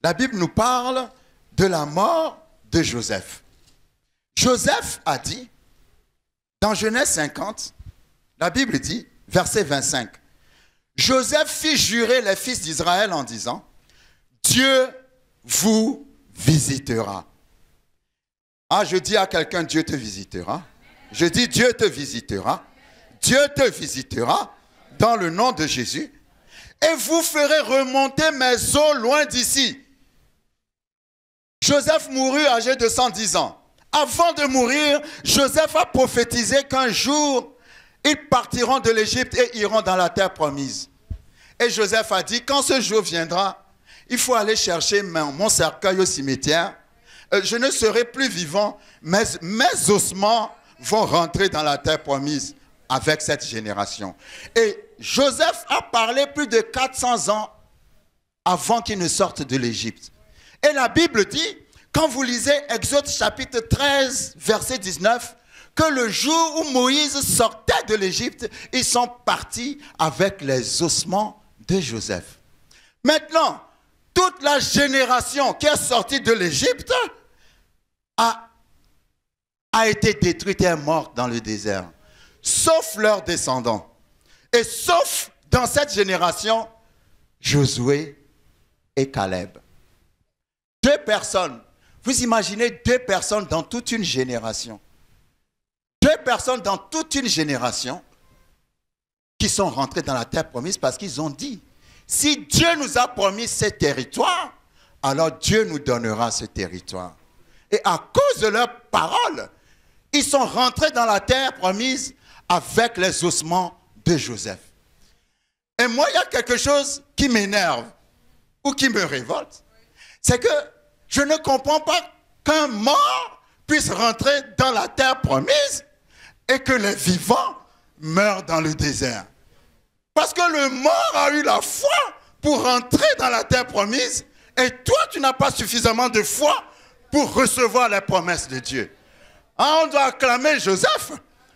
la Bible nous parle de la mort de Joseph. Joseph a dit, dans Genèse 50, la Bible dit, verset 25, Joseph fit jurer les fils d'Israël en disant, Dieu vous visitera. Ah, je dis à quelqu'un, Dieu te visitera. Je dis, Dieu te visitera. Dieu te visitera dans le nom de Jésus. Et vous ferez remonter mes eaux loin d'ici. Joseph mourut âgé de 110 ans. Avant de mourir, Joseph a prophétisé qu'un jour, ils partiront de l'Égypte et iront dans la terre promise. Et Joseph a dit, quand ce jour viendra, il faut aller chercher mon cercueil au cimetière. Je ne serai plus vivant, mais mes ossements vont rentrer dans la terre promise avec cette génération. Et Joseph a parlé plus de 400 ans avant qu'il ne sorte de l'Égypte. Et la Bible dit, quand vous lisez Exode chapitre 13, verset 19, que le jour où Moïse sortait de l'Égypte, ils sont partis avec les ossements de Joseph. Maintenant, toute la génération qui est sortie de l'Égypte a été détruite et est morte dans le désert, sauf leurs descendants. Et sauf dans cette génération, Josué et Caleb. 2 personnes. Vous imaginez 2 personnes dans toute une génération. 2 personnes dans toute une génération qui sont rentrées dans la terre promise parce qu'ils ont dit, si Dieu nous a promis ce territoire, alors Dieu nous donnera ce territoire. Et à cause de leurs paroles, ils sont rentrés dans la terre promise avec les ossements de Joseph. Et moi, il y a quelque chose qui m'énerve ou qui me révolte. C'est que je ne comprends pas qu'un mort puisse rentrer dans la terre promise et que les vivants meurent dans le désert. Parce que le mort a eu la foi pour rentrer dans la terre promise et toi, tu n'as pas suffisamment de foi pour recevoir les promesses de Dieu. Ah, on doit acclamer Joseph.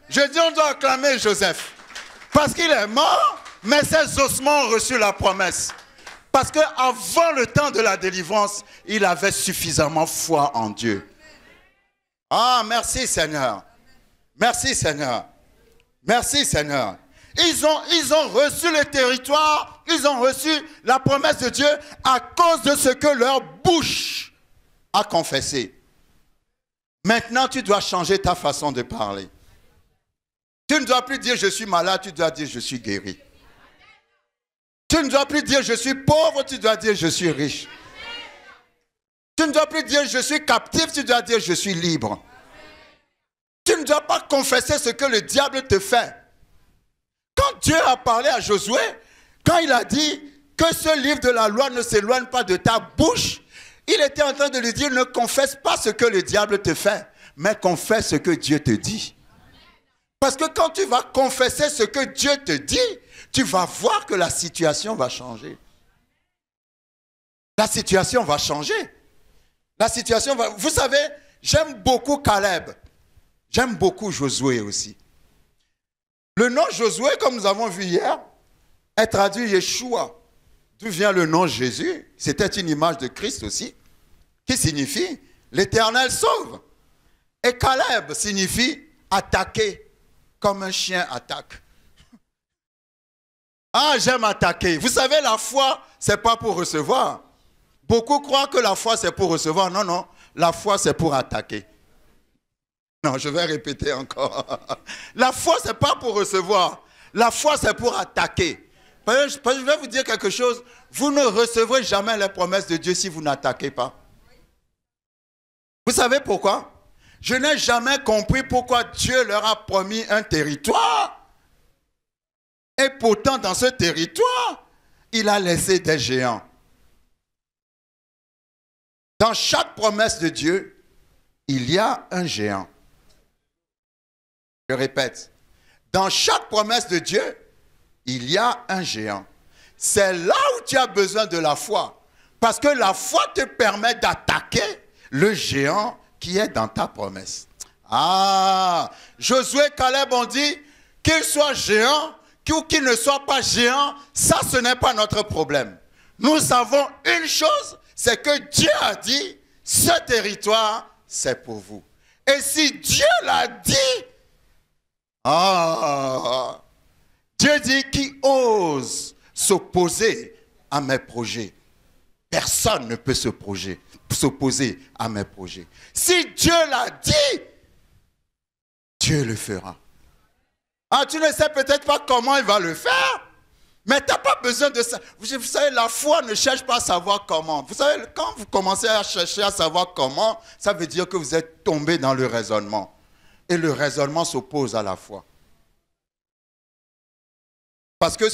Je dis on doit acclamer Joseph. Parce qu'il est mort, mais ses ossements ont reçu la promesse. Parce qu'avant le temps de la délivrance, il avait suffisamment foi en Dieu. Ah, merci Seigneur. Merci Seigneur. Merci Seigneur. Ils ont reçu le territoire, ils ont reçu la promesse de Dieu à cause de ce que leur bouche a confessé. Maintenant, tu dois changer ta façon de parler. Tu ne dois plus dire je suis malade, tu dois dire je suis guéri. Tu ne dois plus dire je suis pauvre, tu dois dire je suis riche. Tu ne dois plus dire je suis captif, tu dois dire je suis libre. Tu ne dois pas confesser ce que le diable te fait. Quand Dieu a parlé à Josué, quand il a dit que ce livre de la loi ne s'éloigne pas de ta bouche, il était en train de lui dire ne confesse pas ce que le diable te fait, mais confesse ce que Dieu te dit. Parce que quand tu vas confesser ce que Dieu te dit, tu vas voir que la situation va changer. La situation va changer. La situation va... Vous savez, j'aime beaucoup Caleb. J'aime beaucoup Josué aussi. Le nom Josué, comme nous avons vu hier, est traduit Yeshua. D'où vient le nom Jésus? C'était une image de Christ aussi, qui signifie l'Éternel sauve. Et Caleb signifie attaquer, comme un chien attaque. Ah, j'aime attaquer. Vous savez, la foi, c'est pas pour recevoir. Beaucoup croient que la foi, c'est pour recevoir. Non, non, la foi, c'est pour attaquer. Non, je vais répéter encore. La foi, c'est pas pour recevoir. La foi, c'est pour attaquer. Je vais vous dire quelque chose. Vous ne recevrez jamais les promesses de Dieu si vous n'attaquez pas. Vous savez pourquoi? Je n'ai jamais compris pourquoi Dieu leur a promis un territoire. Et pourtant, dans ce territoire, il a laissé des géants. Dans chaque promesse de Dieu, il y a un géant. Je répète, dans chaque promesse de Dieu, il y a un géant. C'est là où tu as besoin de la foi. Parce que la foi te permet d'attaquer le géant qui est dans ta promesse. Ah, Josué et Caleb ont dit, qu'il soit géant ou qu'il ne soit pas géant, ça ce n'est pas notre problème. Nous savons une chose, c'est que Dieu a dit, ce territoire, c'est pour vous. Et si Dieu l'a dit, Dieu dit qui ose s'opposer à mes projets. Personne ne peut s'opposer à mes projets. Si Dieu l'a dit, Dieu le fera. Ah, tu ne sais peut-être pas comment il va le faire, mais tu n'as pas besoin de ça. Vous savez, la foi ne cherche pas à savoir comment. Vous savez, quand vous commencez à chercher à savoir comment, ça veut dire que vous êtes tombé dans le raisonnement. Et le raisonnement s'oppose à la foi. Parce que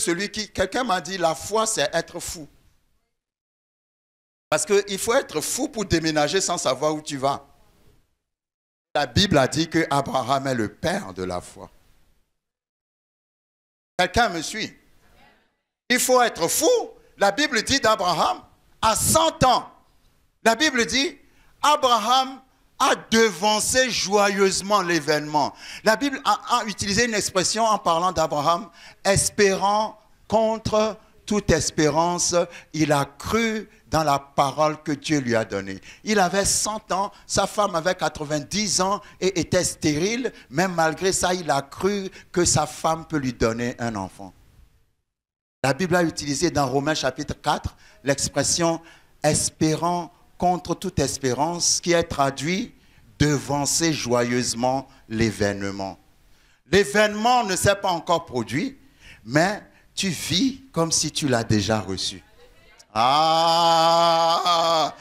quelqu'un m'a dit, la foi, c'est être fou. Parce qu'il faut être fou pour déménager sans savoir où tu vas. La Bible a dit que Abraham est le père de la foi. Quelqu'un me suit? Il faut être fou. La Bible dit d'Abraham, à 100 ans, la Bible dit, Abraham a devancé joyeusement l'événement. La Bible a utilisé une expression en parlant d'Abraham, espérant contre toute espérance, il a cru dans la parole que Dieu lui a donnée. Il avait 100 ans, sa femme avait 90 ans et était stérile, mais malgré ça, il a cru que sa femme peut lui donner un enfant. La Bible a utilisé dans Romains chapitre 4 l'expression « espérant contre toute espérance » qui est traduit « devancer joyeusement l'événement ». L'événement ne s'est pas encore produit, mais tu vis comme si tu l'as déjà reçu. Ah!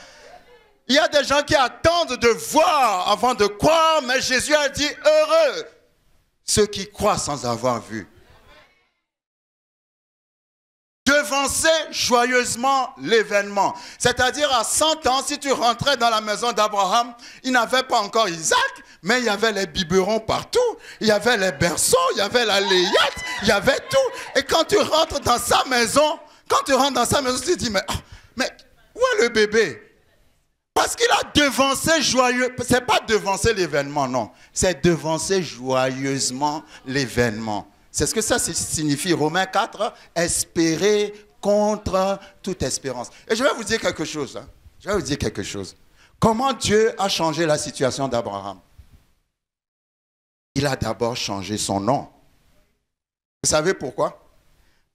Il y a des gens qui attendent de voir avant de croire, mais Jésus a dit « heureux ceux qui croient sans avoir vu ». Devancer joyeusement l'événement. C'est-à-dire à 100 ans, si tu rentrais dans la maison d'Abraham, il n'avait pas encore Isaac, mais il y avait les biberons partout, il y avait les berceaux, il y avait la layette, il y avait tout. Et quand tu rentres dans sa maison, tu te dis, mais où est le bébé? Parce qu'il a devancé joyeux. C'est pas devancer l'événement, non. C'est devancer joyeusement l'événement. C'est ce que ça signifie. Romains 4, espérer contre toute espérance. Et je vais vous dire quelque chose. Je vais vous dire quelque chose. Comment Dieu a changé la situation d'Abraham? Il a d'abord changé son nom. Vous savez pourquoi?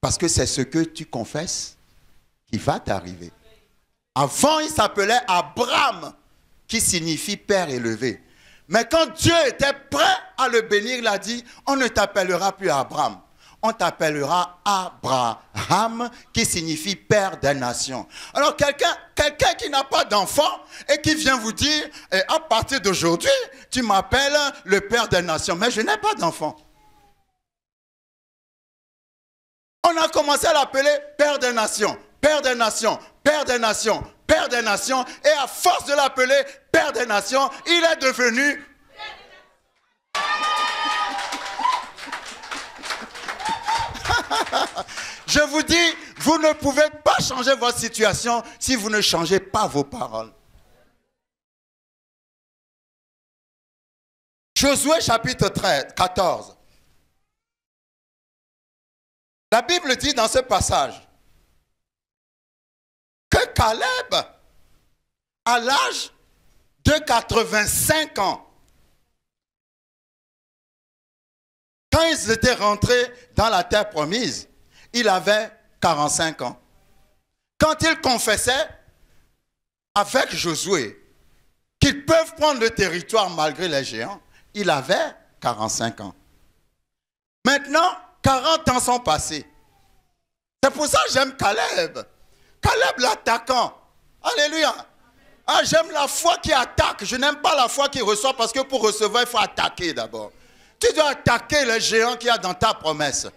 Parce que c'est ce que tu confesses qui va t'arriver. Avant, il s'appelait Abraham, qui signifie père élevé. Mais quand Dieu était prêt à le bénir, il a dit, on ne t'appellera plus Abraham, on t'appellera Abraham, qui signifie père des nations. Alors quelqu'un qui n'a pas d'enfant et qui vient vous dire, à partir d'aujourd'hui, tu m'appelles le père des nations, mais je n'ai pas d'enfant. On a commencé à l'appeler père des nations, père des nations, père des nations, père des nations, et à force de l'appeler père des nations, il est devenu Je vous dis, vous ne pouvez pas changer votre situation si vous ne changez pas vos paroles. Josué chapitre 14. La Bible dit dans ce passage que Caleb, à l'âge de 85 ans, quand ils étaient rentrés dans la terre promise, il avait 45 ans. Quand il confessait avec Josué qu'ils peuvent prendre le territoire malgré les géants, il avait 45 ans. Maintenant, 40 ans sont passés. C'est pour ça que j'aime Caleb. Caleb l'attaquant. Alléluia. Ah, j'aime la foi qui attaque. Je n'aime pas la foi qui reçoit parce que pour recevoir, il faut attaquer d'abord. Tu dois attaquer les géants qu'il y a dans ta promesse.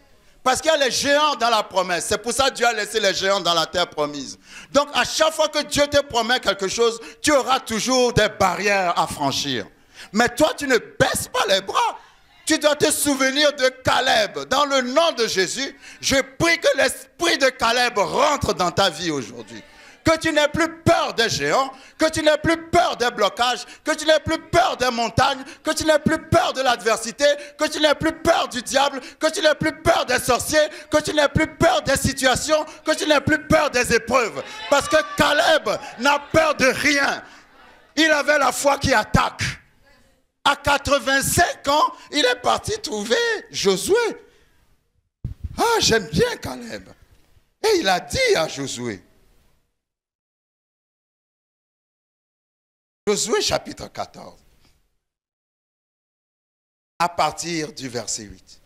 Parce qu'il y a les géants dans la promesse. C'est pour ça que Dieu a laissé les géants dans la terre promise. Donc, à chaque fois que Dieu te promet quelque chose, tu auras toujours des barrières à franchir. Mais toi, tu ne baisses pas les bras. Tu dois te souvenir de Caleb. Dans le nom de Jésus, je prie que l'esprit de Caleb rentre dans ta vie aujourd'hui. Que tu n'aies plus peur des géants, que tu n'aies plus peur des blocages, que tu n'aies plus peur des montagnes, que tu n'aies plus peur de l'adversité, que tu n'aies plus peur du diable, que tu n'aies plus peur des sorciers, que tu n'aies plus peur des situations, que tu n'aies plus peur des épreuves. Parce que Caleb n'a peur de rien. Il avait la foi qui attaque. À 85 ans, il est parti trouver Josué. Ah, j'aime bien Caleb. Et il a dit à Josué, Josué chapitre 14, à partir du verset 8.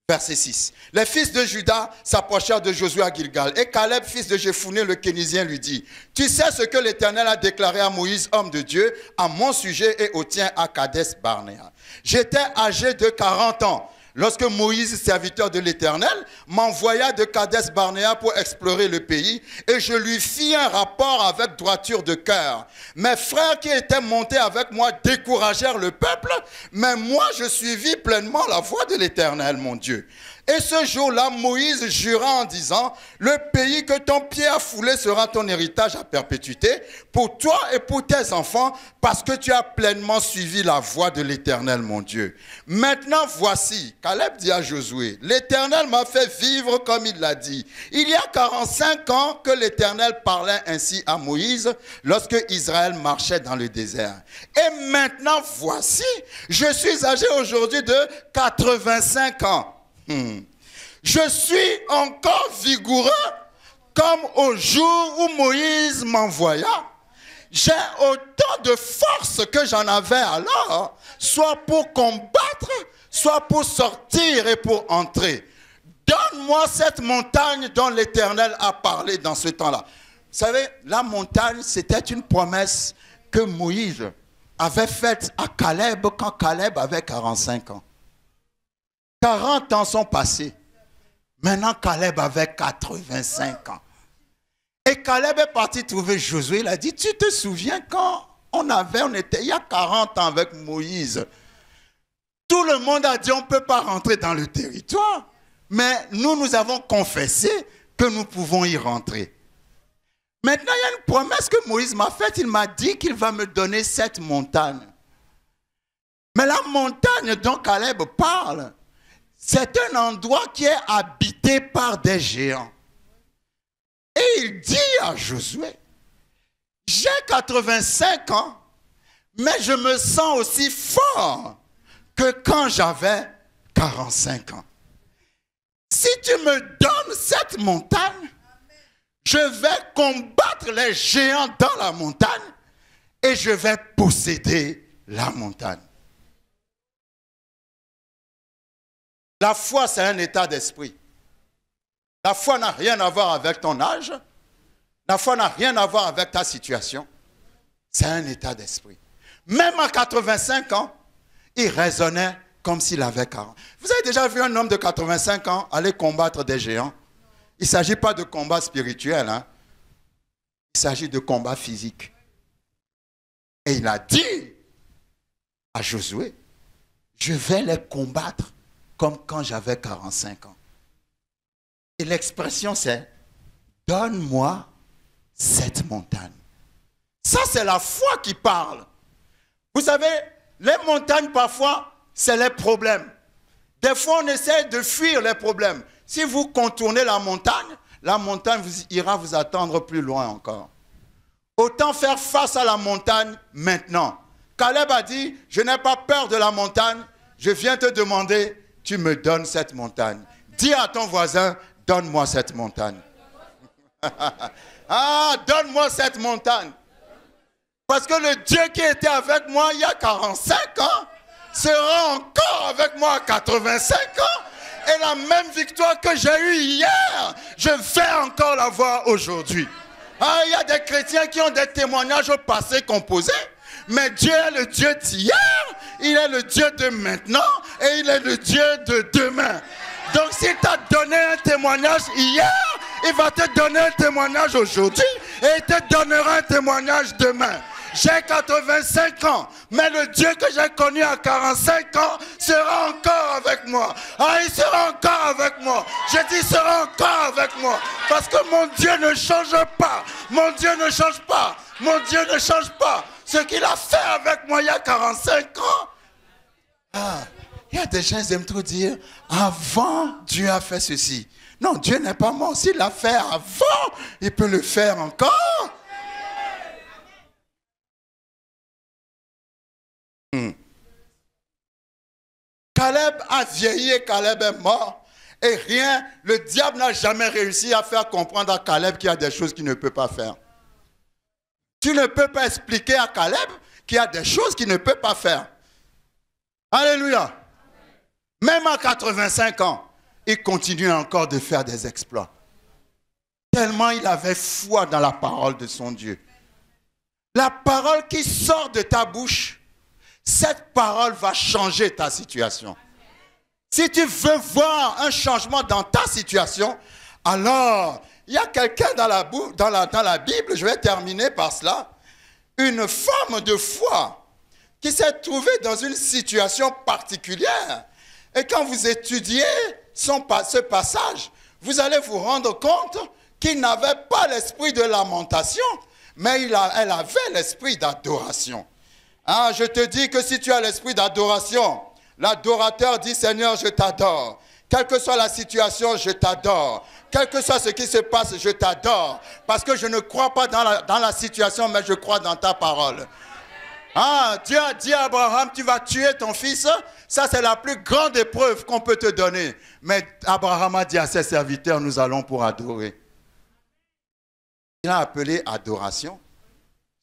Verset 6. Les fils de Juda s'approchèrent de Josué à Gilgal. Et Caleb, fils de Jephouné, le Kénizien, lui dit, tu sais ce que l'Éternel a déclaré à Moïse, homme de Dieu, à mon sujet et au tien à Kadès Barnéa. J'étais âgé de 40 ans lorsque Moïse, serviteur de l'Éternel, m'envoya de Kadès Barnéa pour explorer le pays, et je lui fis un rapport avec droiture de cœur. Mes frères qui étaient montés avec moi découragèrent le peuple, mais moi je suivis pleinement la voie de l'Éternel, mon Dieu. Et ce jour-là, Moïse jura en disant, le pays que ton pied a foulé sera ton héritage à perpétuité, pour toi et pour tes enfants, parce que tu as pleinement suivi la voie de l'Éternel, mon Dieu. Maintenant, voici, Caleb dit à Josué, l'Éternel m'a fait vivre comme il l'a dit. Il y a 45 ans que l'Éternel parlait ainsi à Moïse, lorsque Israël marchait dans le désert. Et maintenant, voici, je suis âgé aujourd'hui de 85 ans. Je suis encore vigoureux comme au jour où Moïse m'envoya. J'ai autant de force que j'en avais alors, soit pour combattre, soit pour sortir et pour entrer. Donne-moi cette montagne dont l'Éternel a parlé dans ce temps-là. Vous savez, la montagne, c'était une promesse que Moïse avait faite à Caleb quand Caleb avait 45 ans. 40 ans sont passés. Maintenant, Caleb avait 85 ans. Et Caleb est parti trouver Josué. Il a dit, tu te souviens quand on était il y a 40 ans avec Moïse. Tout le monde a dit, on ne peut pas rentrer dans le territoire. Mais nous avons confessé que nous pouvons y rentrer. Maintenant, il y a une promesse que Moïse m'a faite. Il m'a dit qu'il va me donner cette montagne. Mais la montagne dont Caleb parle, c'est un endroit qui est habité par des géants. Et il dit à Josué, j'ai 85 ans, mais je me sens aussi fort que quand j'avais 45 ans. Si tu me donnes cette montagne, je vais combattre les géants dans la montagne et je vais posséder la montagne. La foi, c'est un état d'esprit. La foi n'a rien à voir avec ton âge. La foi n'a rien à voir avec ta situation. C'est un état d'esprit. Même à 85 ans, il raisonnait comme s'il avait 40. Vous avez déjà vu un homme de 85 ans aller combattre des géants? Il ne s'agit pas de combat spirituel. Hein? Il s'agit de combat physique. Et il a dit à Josué, je vais les combattre comme quand j'avais 45 ans. Et l'expression c'est, donne-moi cette montagne. Ça c'est la foi qui parle. Vous savez, Les montagnes, parfois, c'est les problèmes. Des fois, on essaie de fuir les problèmes. Si vous contournez la montagne ira vous attendre plus loin encore. Autant faire face à la montagne maintenant. Caleb a dit, je n'ai pas peur de la montagne, je viens te demander, tu me donnes cette montagne. Dis à ton voisin, donne-moi cette montagne. Ah, donne-moi cette montagne. Parce que le Dieu qui était avec moi il y a 45 ans, sera encore avec moi à 85 ans. Et la même victoire que j'ai eue hier, je vais encore l'avoir aujourd'hui. Ah, il y a des chrétiens qui ont des témoignages au passé composés. Mais Dieu est le Dieu d'hier, il est le Dieu de maintenant et il est le Dieu de demain. Donc s'il t'a donné un témoignage hier, il va te donner un témoignage aujourd'hui et il te donnera un témoignage demain. J'ai 85 ans, mais le Dieu que j'ai connu à 45 ans sera encore avec moi. Ah, il sera encore avec moi. J'ai dit, il sera encore avec moi. Parce que mon Dieu ne change pas. Mon Dieu ne change pas. Mon Dieu ne change pas. Ce qu'il a fait avec moi il y a 45 ans. Ah, il y a des gens qui aiment trop dire, avant Dieu a fait ceci. Non, Dieu n'est pas mort. S'il l'a fait avant, il peut le faire encore. Caleb a vieilli et Caleb est mort. Et rien, le diable n'a jamais réussi à faire comprendre à Caleb qu'il y a des choses qu'il ne peut pas faire. Tu ne peux pas expliquer à Caleb qu'il y a des choses qu'il ne peut pas faire. Alléluia. Même à 85 ans, il continue encore de faire des exploits. Tellement il avait foi dans la parole de son Dieu. La parole qui sort de ta bouche, cette parole va changer ta situation. Si tu veux voir un changement dans ta situation, alors il y a quelqu'un dans la Bible, je vais terminer par cela, une femme de foi qui s'est trouvée dans une situation particulière. Et quand vous étudiez ce passage, vous allez vous rendre compte qu'il n'avait pas l'esprit de lamentation, mais elle avait l'esprit d'adoration. Ah, je te dis que si tu as l'esprit d'adoration, l'adorateur dit, Seigneur, je t'adore. Quelle que soit la situation, je t'adore. Quel que soit ce qui se passe, je t'adore. Parce que je ne crois pas dans la situation, mais je crois dans ta parole. Ah, Dieu a dit à Abraham, tu vas tuer ton fils. Ça, c'est la plus grande épreuve qu'on peut te donner. Mais Abraham a dit à ses serviteurs, nous allons pour adorer. Il a appelé adoration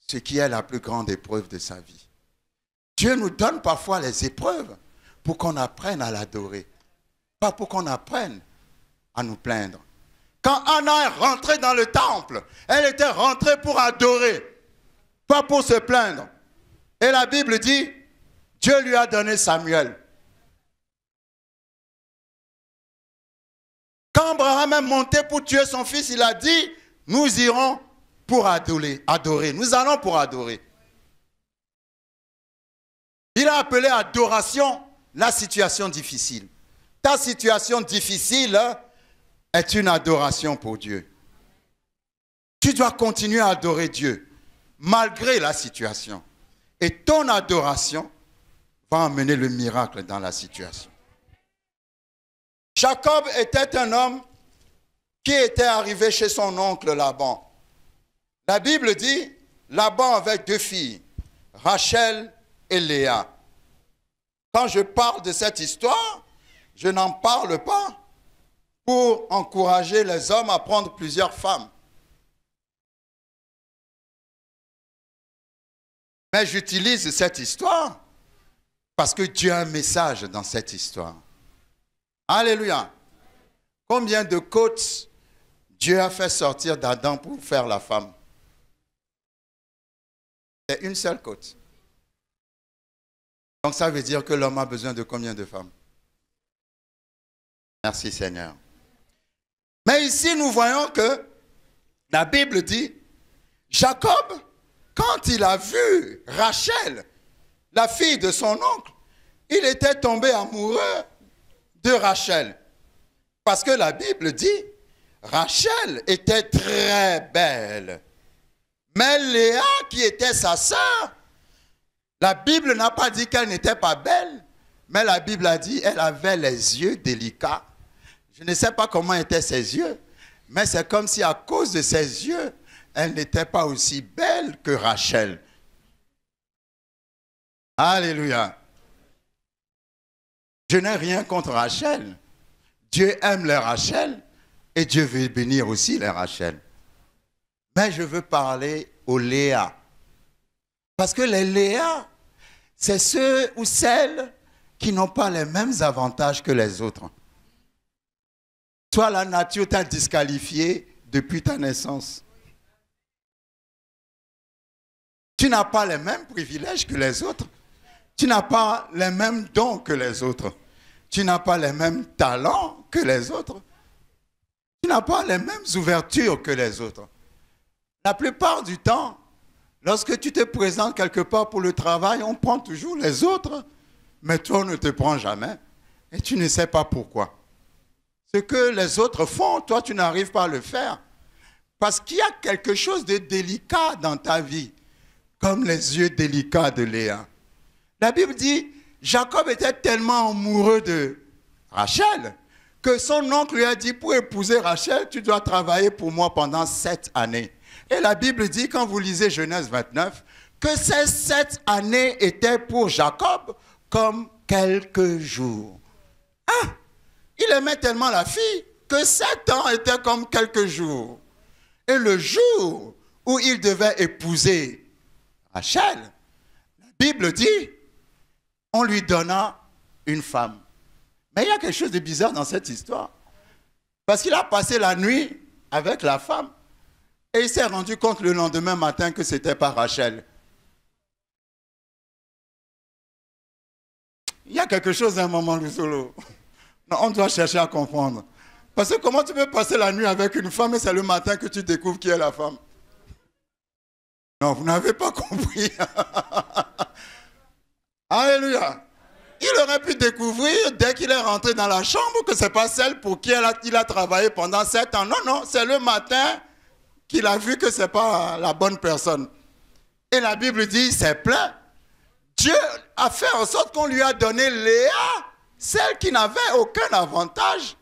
ce qui est la plus grande épreuve de sa vie. Dieu nous donne parfois les épreuves pour qu'on apprenne à l'adorer. Pas pour qu'on apprenne à nous plaindre. Quand Anna est rentrée dans le temple, elle était rentrée pour adorer, pas pour se plaindre. Et la Bible dit, Dieu lui a donné Samuel. Quand Abraham est monté pour tuer son fils, il a dit, nous irons pour adorer. Nous allons pour adorer. Il a appelé adoration la situation difficile. Ta situation difficile est une adoration pour Dieu. Tu dois continuer à adorer Dieu, malgré la situation. Et ton adoration va amener le miracle dans la situation. Jacob était un homme qui était arrivé chez son oncle Laban. La Bible dit, Laban avait 2 filles, Rachel et Léa. Quand je parle de cette histoire, je n'en parle pas pour encourager les hommes à prendre plusieurs femmes. Mais j'utilise cette histoire parce que Dieu a un message dans cette histoire. Alléluia. Combien de côtes Dieu a fait sortir d'Adam pour faire la femme? C'est une seule côte. Donc ça veut dire que l'homme a besoin de combien de femmes? Merci Seigneur. Mais ici nous voyons que la Bible dit, Jacob, quand il a vu Rachel, la fille de son oncle, il était tombé amoureux de Rachel. Parce que la Bible dit, Rachel était très belle. Mais Léa, qui était sa sœur, La Bible n'a pas dit qu'elle n'était pas belle, mais la Bible a dit qu'elle avait les yeux délicats. Je ne sais pas comment étaient ses yeux, mais c'est comme si à cause de ses yeux, elle n'était pas aussi belle que Rachel. Alléluia. Je n'ai rien contre Rachel. Dieu aime les Rachel et Dieu veut bénir aussi les Rachel. Mais je veux parler aux Léa. Parce que les Léa, c'est ceux ou celles qui n'ont pas les mêmes avantages que les autres. Toi, la nature t'a disqualifié depuis ta naissance. Tu n'as pas les mêmes privilèges que les autres. Tu n'as pas les mêmes dons que les autres. Tu n'as pas les mêmes talents que les autres. Tu n'as pas les mêmes ouvertures que les autres. La plupart du temps, lorsque tu te présentes quelque part pour le travail, on prend toujours les autres, mais toi, on ne te prend jamais. Et tu ne sais pas pourquoi. Ce que les autres font, toi, tu n'arrives pas à le faire. Parce qu'il y a quelque chose de délicat dans ta vie, comme les yeux délicats de Léa. La Bible dit, Jacob était tellement amoureux de Rachel que son oncle lui a dit, pour épouser Rachel, tu dois travailler pour moi pendant 7 années. Et la Bible dit, quand vous lisez Genèse 29, que ces 7 années étaient pour Jacob comme quelques jours. Ah, il aimait tellement la fille que 7 ans étaient comme quelques jours. Et le jour où il devait épouser Rachel, la Bible dit, on lui donna une femme. Mais il y a quelque chose de bizarre dans cette histoire. Parce qu'il a passé la nuit avec la femme et il s'est rendu compte le lendemain matin que ce n'était pas Rachel. Il y a quelque chose à un moment, Lusolo. Non, on doit chercher à comprendre. Parce que comment tu peux passer la nuit avec une femme et c'est le matin que tu découvres qui est la femme? Non, vous n'avez pas compris. Alléluia. Il aurait pu découvrir dès qu'il est rentré dans la chambre que ce n'est pas celle pour qui il a travaillé pendant 7 ans. Non, non, c'est le matin qu'il a vu que ce n'est pas la bonne personne. Et la Bible dit, c'est plein. Dieu a fait en sorte qu'on lui a donné Léa, celle qui n'avait aucun avantage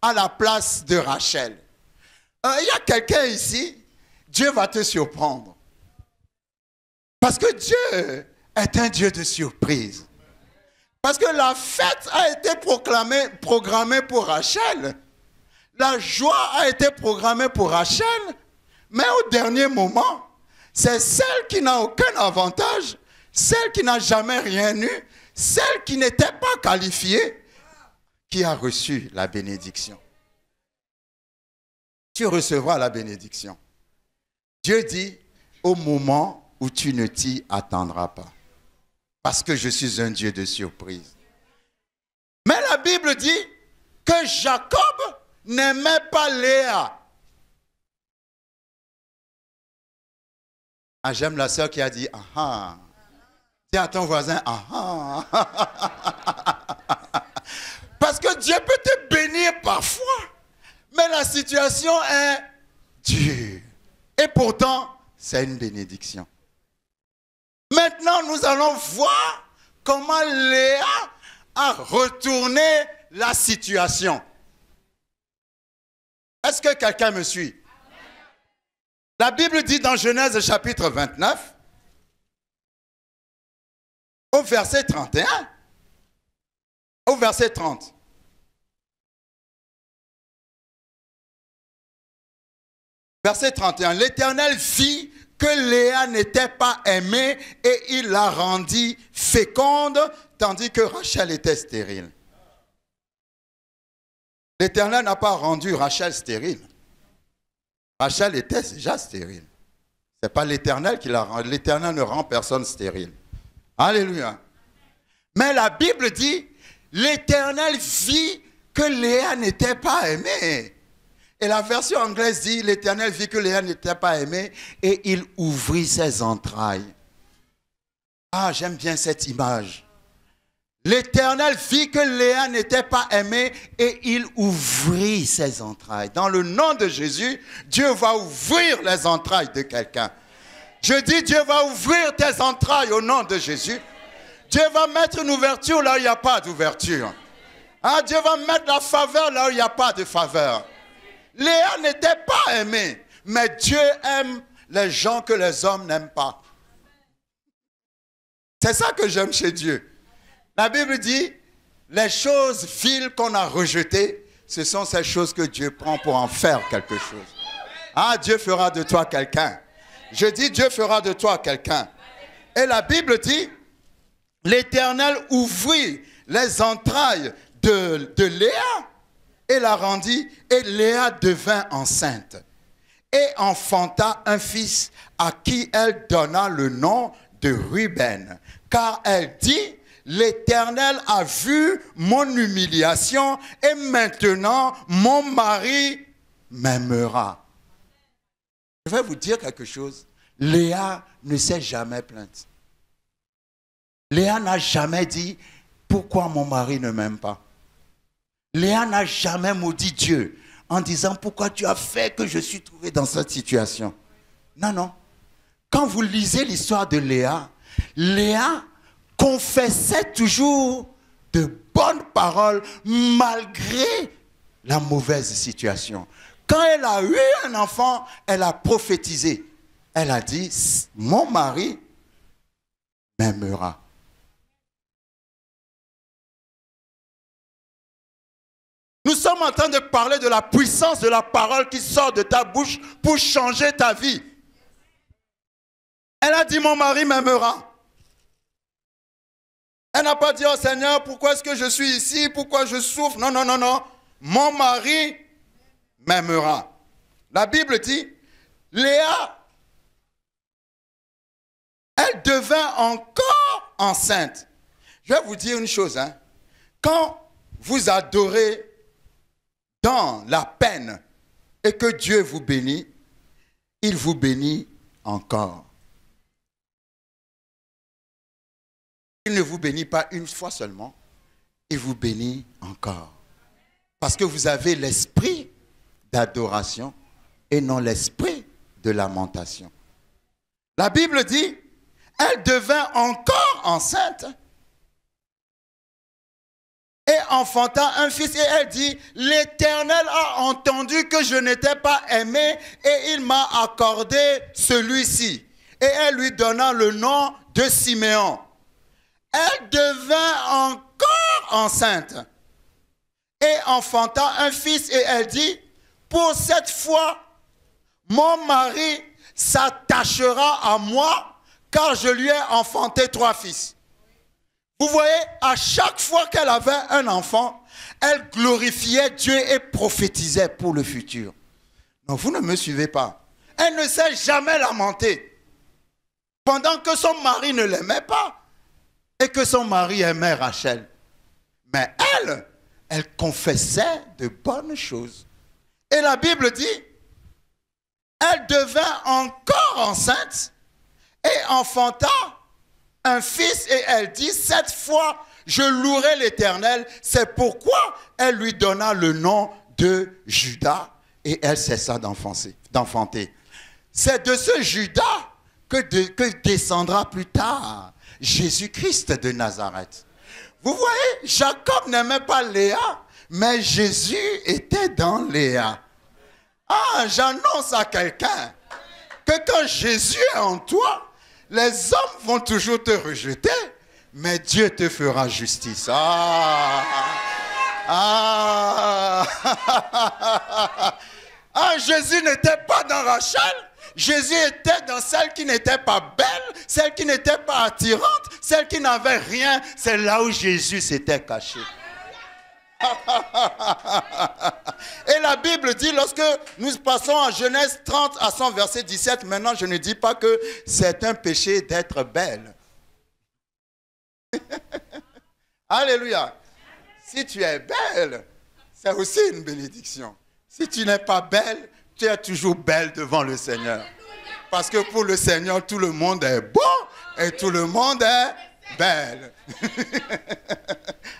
à la place de Rachel. Il y a quelqu'un ici, Dieu va te surprendre. Parce que Dieu est un Dieu de surprise. Parce que la fête a été programmée pour Rachel. La joie a été programmée pour Rachel. Mais au dernier moment, c'est celle qui n'a aucun avantage, celle qui n'a jamais rien eu, celle qui n'était pas qualifiée, qui a reçu la bénédiction. Tu recevras la bénédiction. Dieu dit, au moment où tu ne t'y attendras pas. Parce que je suis un Dieu de surprise. Mais la Bible dit que Jacob n'aimait pas Léa. Ah, j'aime la sœur qui a dit, ah ah. Dis à ton voisin, ah ah. Parce que Dieu peut te bénir parfois, mais la situation est dure. Et pourtant, c'est une bénédiction. Maintenant, nous allons voir comment Léa a retourné la situation. Est-ce que quelqu'un me suit? La Bible dit dans Genèse chapitre 29, au verset 31, au verset 30. Verset 31, l'Éternel vit que Léa n'était pas aimée et il la rendit féconde, tandis que Rachel était stérile. L'Éternel n'a pas rendu Rachel stérile. Rachel était déjà stérile. Ce n'est pas l'Éternel qui la rend. L'Éternel ne rend personne stérile. Alléluia. Mais la Bible dit, l'Éternel vit que Léa n'était pas aimée. Et la version anglaise dit, l'Éternel vit que Léa n'était pas aimée et il ouvrit ses entrailles. Ah, j'aime bien cette image. L'Éternel vit que Léa n'était pas aimée et il ouvrit ses entrailles. Dans le nom de Jésus, Dieu va ouvrir les entrailles de quelqu'un. Je dis, Dieu va ouvrir tes entrailles au nom de Jésus. Dieu va mettre une ouverture là où il n'y a pas d'ouverture. Ah, Dieu va mettre la faveur là où il n'y a pas de faveur. Léa n'était pas aimée, mais Dieu aime les gens que les hommes n'aiment pas. C'est ça que j'aime chez Dieu. La Bible dit, les choses viles qu'on a rejetées, ce sont ces choses que Dieu prend pour en faire quelque chose. Ah, Dieu fera de toi quelqu'un. Je dis, Dieu fera de toi quelqu'un. Et la Bible dit, l'Éternel ouvrit les entrailles de Léa et la rendit, et Léa devint enceinte et enfanta un fils à qui elle donna le nom de Ruben, car elle dit, l'Éternel a vu mon humiliation et maintenant mon mari m'aimera. Je vais vous dire quelque chose. Léa ne s'est jamais plainte. Léa n'a jamais dit, pourquoi mon mari ne m'aime pas? Léa n'a jamais maudit Dieu en disant, pourquoi tu as fait que je suis trouvé dans cette situation? Non, non. Quand vous lisez l'histoire de Léa, Léa confessait toujours de bonnes paroles malgré la mauvaise situation. Quand elle a eu un enfant, elle a prophétisé. Elle a dit, mon mari m'aimera. Nous sommes en train de parler de la puissance de la parole qui sort de ta bouche pour changer ta vie. Elle a dit, mon mari m'aimera. Elle n'a pas dit, oh Seigneur, pourquoi est-ce que je suis ici? Pourquoi je souffre? Non, non, non, non. Mon mari m'aimera. La Bible dit, Léa, elle devint encore enceinte. Je vais vous dire une chose. Hein. Quand vous adorez dans la peine et que Dieu vous bénit, il vous bénit encore. Il ne vous bénit pas une fois seulement, il vous bénit encore. Parce que vous avez l'esprit d'adoration et non l'esprit de lamentation. La Bible dit, elle devint encore enceinte et enfanta un fils. Et elle dit, l'Éternel a entendu que je n'étais pas aimé et il m'a accordé celui-ci. Et elle lui donna le nom de Siméon. Elle devint encore enceinte et enfanta un fils. Et elle dit, pour cette fois, mon mari s'attachera à moi, car je lui ai enfanté 3 fils. Vous voyez, à chaque fois qu'elle avait un enfant, elle glorifiait Dieu et prophétisait pour le futur. Non, vous ne me suivez pas. Elle ne s'est jamais lamentée. Pendant que son mari ne l'aimait pas et que son mari aimait Rachel. Mais elle confessait de bonnes choses. Et la Bible dit, elle devint encore enceinte et enfanta un fils, et elle dit, cette fois, je louerai l'Éternel. C'est pourquoi elle lui donna le nom de Judas, et elle cessa d'enfanter. C'est de ce Judas que descendra plus tard Jésus-Christ de Nazareth. Vous voyez, Jacob n'aimait pas Léa, mais Jésus était dans Léa. Ah, j'annonce à quelqu'un que quand Jésus est en toi, les hommes vont toujours te rejeter, mais Dieu te fera justice. Jésus n'était pas dans Rachel. Jésus était dans celle qui n'était pas belle, celle qui n'était pas attirante, celle qui n'avait rien. C'est là où Jésus s'était caché. Et la Bible dit, lorsque nous passons en Genèse 30 à son verset 17, maintenant je ne dis pas que c'est un péché d'être belle. Alléluia. Si tu es belle, c'est aussi une bénédiction. Si tu n'es pas belle, tu es toujours belle devant le Seigneur. Parce que pour le Seigneur, tout le monde est beau et tout le monde est belle.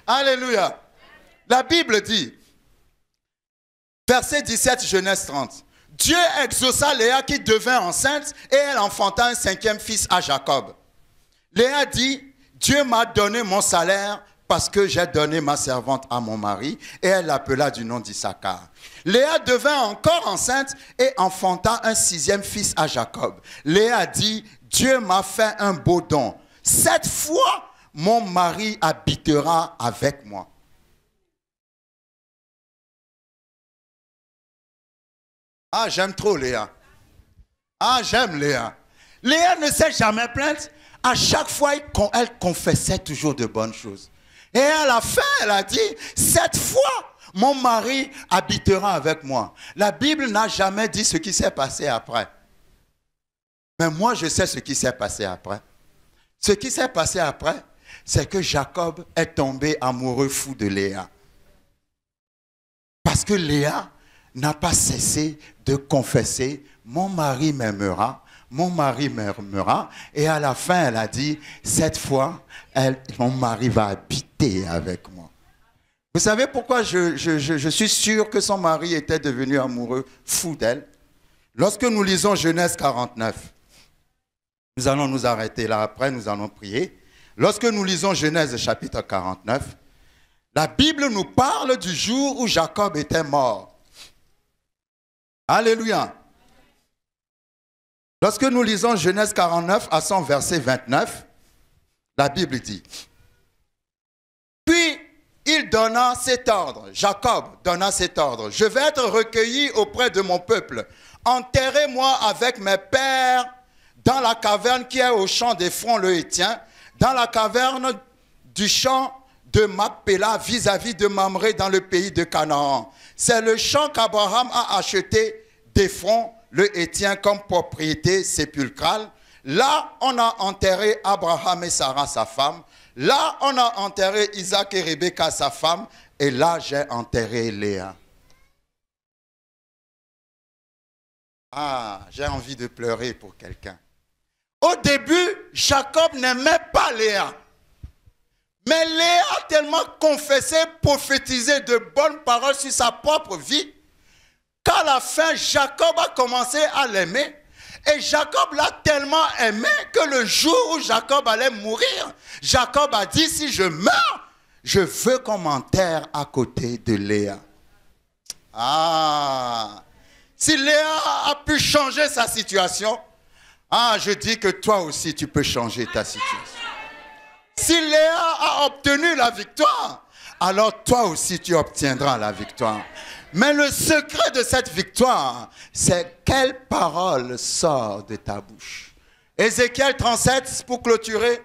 Alléluia. La Bible dit, verset 17, Genèse 30, Dieu exauça Léa qui devint enceinte et elle enfanta un 5e fils à Jacob. Léa dit, Dieu m'a donné mon salaire parce que j'ai donné ma servante à mon mari, et elle l'appela du nom d'Issachar. Léa devint encore enceinte et enfanta un 6e fils à Jacob. Léa dit, Dieu m'a fait un beau don. Cette fois, mon mari habitera avec moi. Ah, j'aime trop Léa. Ah, j'aime Léa. Léa ne s'est jamais plainte. À chaque fois, elle confessait toujours de bonnes choses. Et à la fin, elle a dit, cette fois, mon mari habitera avec moi. La Bible n'a jamais dit ce qui s'est passé après. Mais moi, je sais ce qui s'est passé après. Ce qui s'est passé après, c'est que Jacob est tombé amoureux fou de Léa. Parce que Léa n'a pas cessé de confesser, mon mari m'aimera. Mon mari m'aimera. Et à la fin, elle a dit, cette fois, mon mari va habiter avec moi. Vous savez pourquoi je suis sûr que son mari était devenu amoureux, fou d'elle? Lorsque nous lisons Genèse 49, nous allons nous arrêter là, après nous allons prier. Lorsque nous lisons Genèse chapitre 49, la Bible nous parle du jour où Jacob était mort. Alléluia. Lorsque nous lisons Genèse 49 à son verset 29, la Bible dit, puis il donna cet ordre, Jacob donna cet ordre, je vais être recueilli auprès de mon peuple, enterrez-moi avec mes pères dans la caverne qui est au champ d'Éphron le Héthien, dans la caverne du champ de Macpéla vis-à-vis de Mamré dans le pays de Canaan. C'est le champ qu'Abraham a acheté d'Éphron le Héthien comme propriété sépulcrale. Là, on a enterré Abraham et Sarah, sa femme. Là, on a enterré Isaac et Rebecca, sa femme. Et là, j'ai enterré Léa. Ah, j'ai envie de pleurer pour quelqu'un. Au début, Jacob n'aimait pas Léa. Mais Léa a tellement confessé, prophétisé de bonnes paroles sur sa propre vie, qu'à la fin, Jacob a commencé à l'aimer. Et Jacob l'a tellement aimé que le jour où Jacob allait mourir, Jacob a dit, si je meurs, je veux qu'on m'enterre à côté de Léa. Ah, si Léa a pu changer sa situation, ah, je dis que toi aussi tu peux changer ta situation. Si Léa a obtenu la victoire, alors toi aussi tu obtiendras la victoire. Mais le secret de cette victoire, c'est quelle parole sort de ta bouche. Ézéchiel 37, pour clôturer,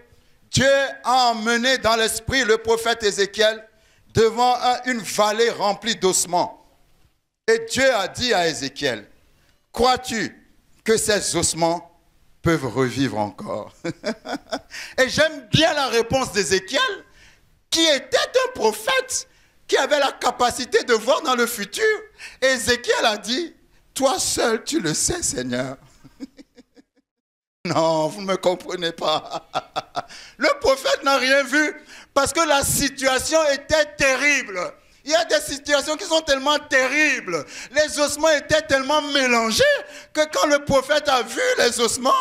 Dieu a emmené dans l'esprit le prophète Ézéchiel devant une vallée remplie d'ossements. Et Dieu a dit à Ézéchiel, crois-tu que ces ossements peuvent revivre encore? Et j'aime bien la réponse d'Ézéchiel, qui était un prophète, qui avait la capacité de voir dans le futur. Et Ézéchiel a dit, toi seul tu le sais, Seigneur. Non, vous ne me comprenez pas. Le prophète n'a rien vu parce que la situation était terrible. Il y a des situations qui sont tellement terribles. Les ossements étaient tellement mélangés que quand le prophète a vu les ossements,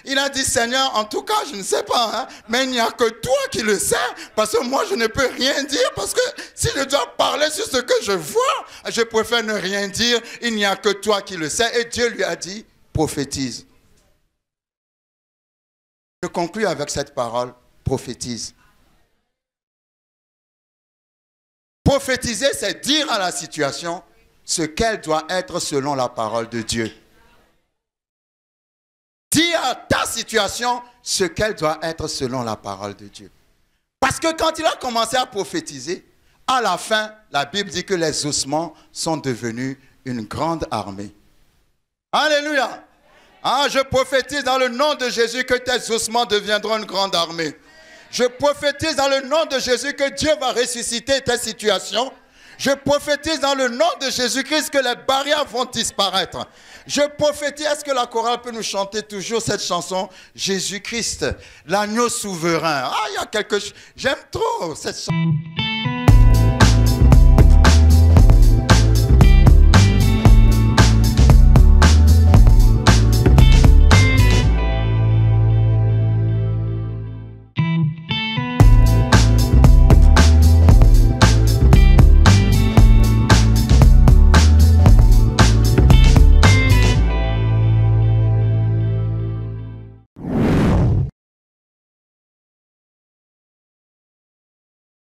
il a dit, Seigneur, en tout cas, je ne sais pas, hein, mais il n'y a que toi qui le sais, parce que moi, je ne peux rien dire, parce que si je dois parler sur ce que je vois, je préfère ne rien dire, il n'y a que toi qui le sais. Et Dieu lui a dit, prophétise. Je conclus avec cette parole, prophétise. Prophétiser, c'est dire à la situation ce qu'elle doit être selon la parole de Dieu. Dis à ta situation ce qu'elle doit être selon la parole de Dieu. Parce que quand il a commencé à prophétiser, à la fin, la Bible dit que les ossements sont devenus une grande armée. Alléluia! Ah, je prophétise dans le nom de Jésus que tes ossements deviendront une grande armée. Je prophétise dans le nom de Jésus que Dieu va ressusciter tes situations. Je prophétise dans le nom de Jésus-Christ que les barrières vont disparaître. Je prophétise, est-ce que la chorale peut nous chanter toujours cette chanson, Jésus-Christ, l'agneau souverain? Ah, il y a quelque chose, j'aime trop cette chanson.